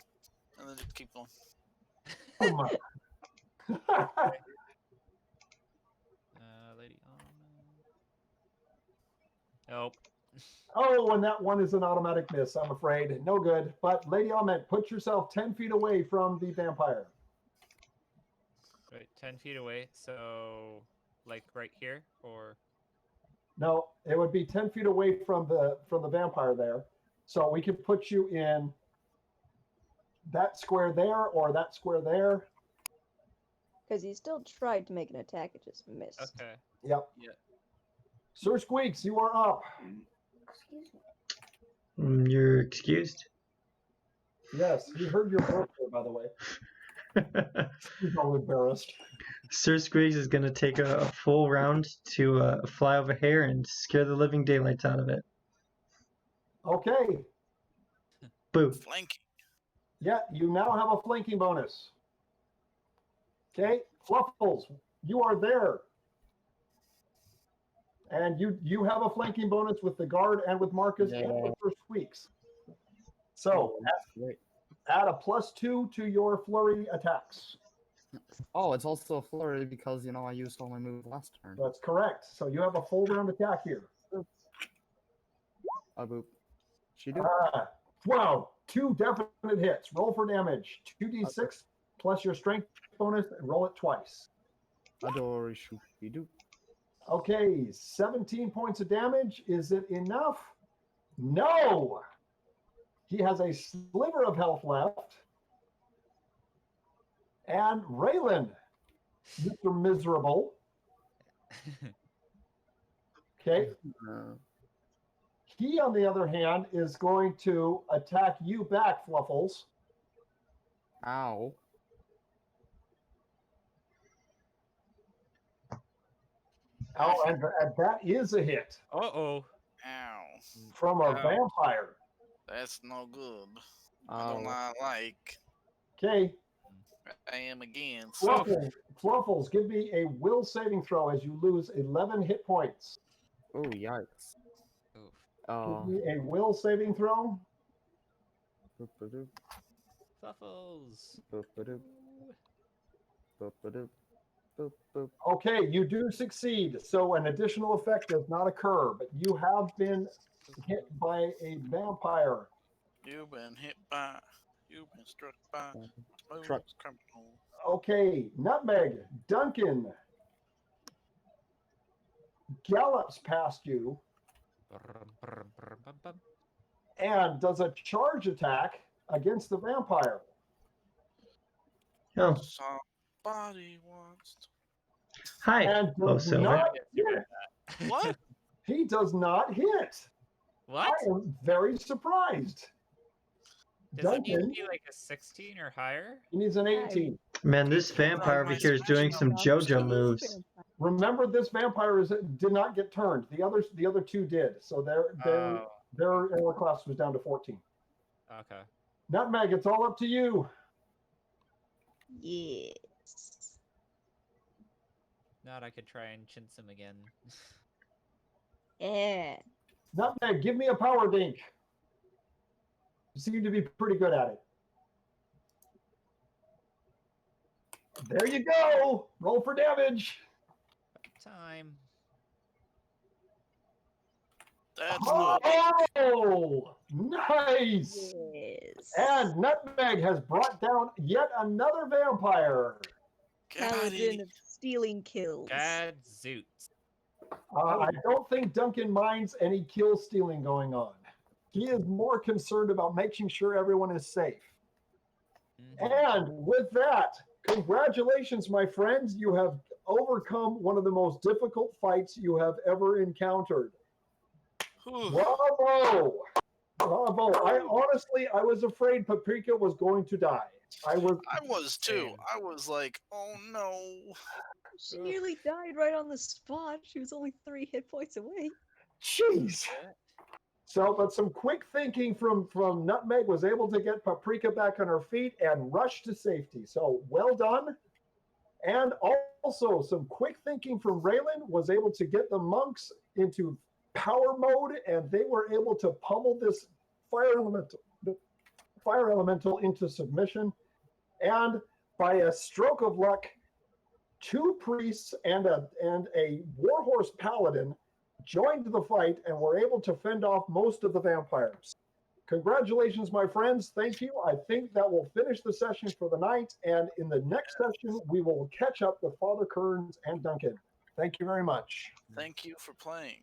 And then just keep going. Oh my! Lady Almond. Nope. Oh, and that one is an automatic miss, I'm afraid. No good. But Lady Ament, put yourself 10 feet away from the vampire. Wait, 10 feet away. So, like right here, or No, it would be 10 feet away from the vampire there. So we could put you in that square there or that square there. Because he still tried to make an attack, it just missed. okay. Yep. Yeah. Sir Squeaks, you are up. Excuse me. You're excused. Yes, he heard your birthday, by the way. He's all embarrassed. Sir Squeaks is gonna take a full round to fly over here and scare the living daylights out of it. Okay. Boo. Flanking. Yeah, you now have a flanking bonus. Okay, Fluffles, you are there. And you have a flanking bonus with the guard and with Marcus and with Sir Squeaks. So Wait. add a +2 to your flurry attacks. Oh, it's also a flurry because, I used all my moves last turn. That's correct. So you have a full round attack here. Oh, boop. She do. Wow, 2 definite hits. Roll for damage. 2d6 plus your strength bonus and roll it twice. Adore shoopy do. Okay, 17 points of damage. Is it enough? No! He has a sliver of health left. And Raylan, Mr. Miserable. Okay. He, on the other hand, is going to attack you back, Fluffles. Ow. Oh, and that is a hit Uh-oh. Ow. from a vampire. That's no good. I don't like. Okay. I am against. Fluffles, give me a will saving throw as you lose 11 hit points. Oh, yikes. Oof. Oh. Give me a will saving throw. Boop-a-doop, Fluffles. boop-a-doop, Ooh. boop-a-doop, boop, boop. Okay, you do succeed. So an additional effect does not occur, but you have been hit by a vampire. You've been struck by smooth Truck. criminal. Okay, Nutmeg, Duncan gallops past you Brum, brum, brum, bum, bum. and does a charge attack against the vampire. Oh, Somebody wants to... hi. And Oh, does Silver. not Yes, you hit. read that. What? He does not hit. What? I am very surprised. Does he need to Duncan, be like a 16 or higher? he needs an 18. Man, this 18. vampire over my here is doing special some numbers. JoJo moves. Remember, this vampire did not get turned. The other two did. So their Oh, armor class was down to 14. okay. Nutmeg, it's all up to you. Yes. Not I could try and chintz him again. Yeah. Nutmeg, give me a power dink. You seem to be pretty good at it. There you go. Roll for damage. Time. That's good. Oh, nice. Yes. And Nutmeg has brought down yet another vampire. Paladin of stealing kills. God zoots. I don't think Duncan minds any kill stealing going on. He is more concerned about making sure everyone is safe. Mhm. And with that, congratulations, my friends. You have overcome one of the most difficult fights you have ever encountered. Whew. Bravo! Bravo. I was afraid Paprika was going to die. I was too. Same. I was like, oh no. She nearly died right on the spot. She was only 3 hit points away. Jeez. So, but some quick thinking from Nutmeg was able to get Paprika back on her feet and rush to safety. So well done. And also some quick thinking from Raylan was able to get the monks into power mode, and they were able to pummel this fire elemental into submission. And by a stroke of luck, 2 priests and a warhorse paladin joined the fight and were able to fend off most of the vampires. Congratulations, my friends. Thank you. I think that will finish the session for the night. And in the next session, we will catch up with Father Kearns and Duncan. Thank you very much. Thank you for playing.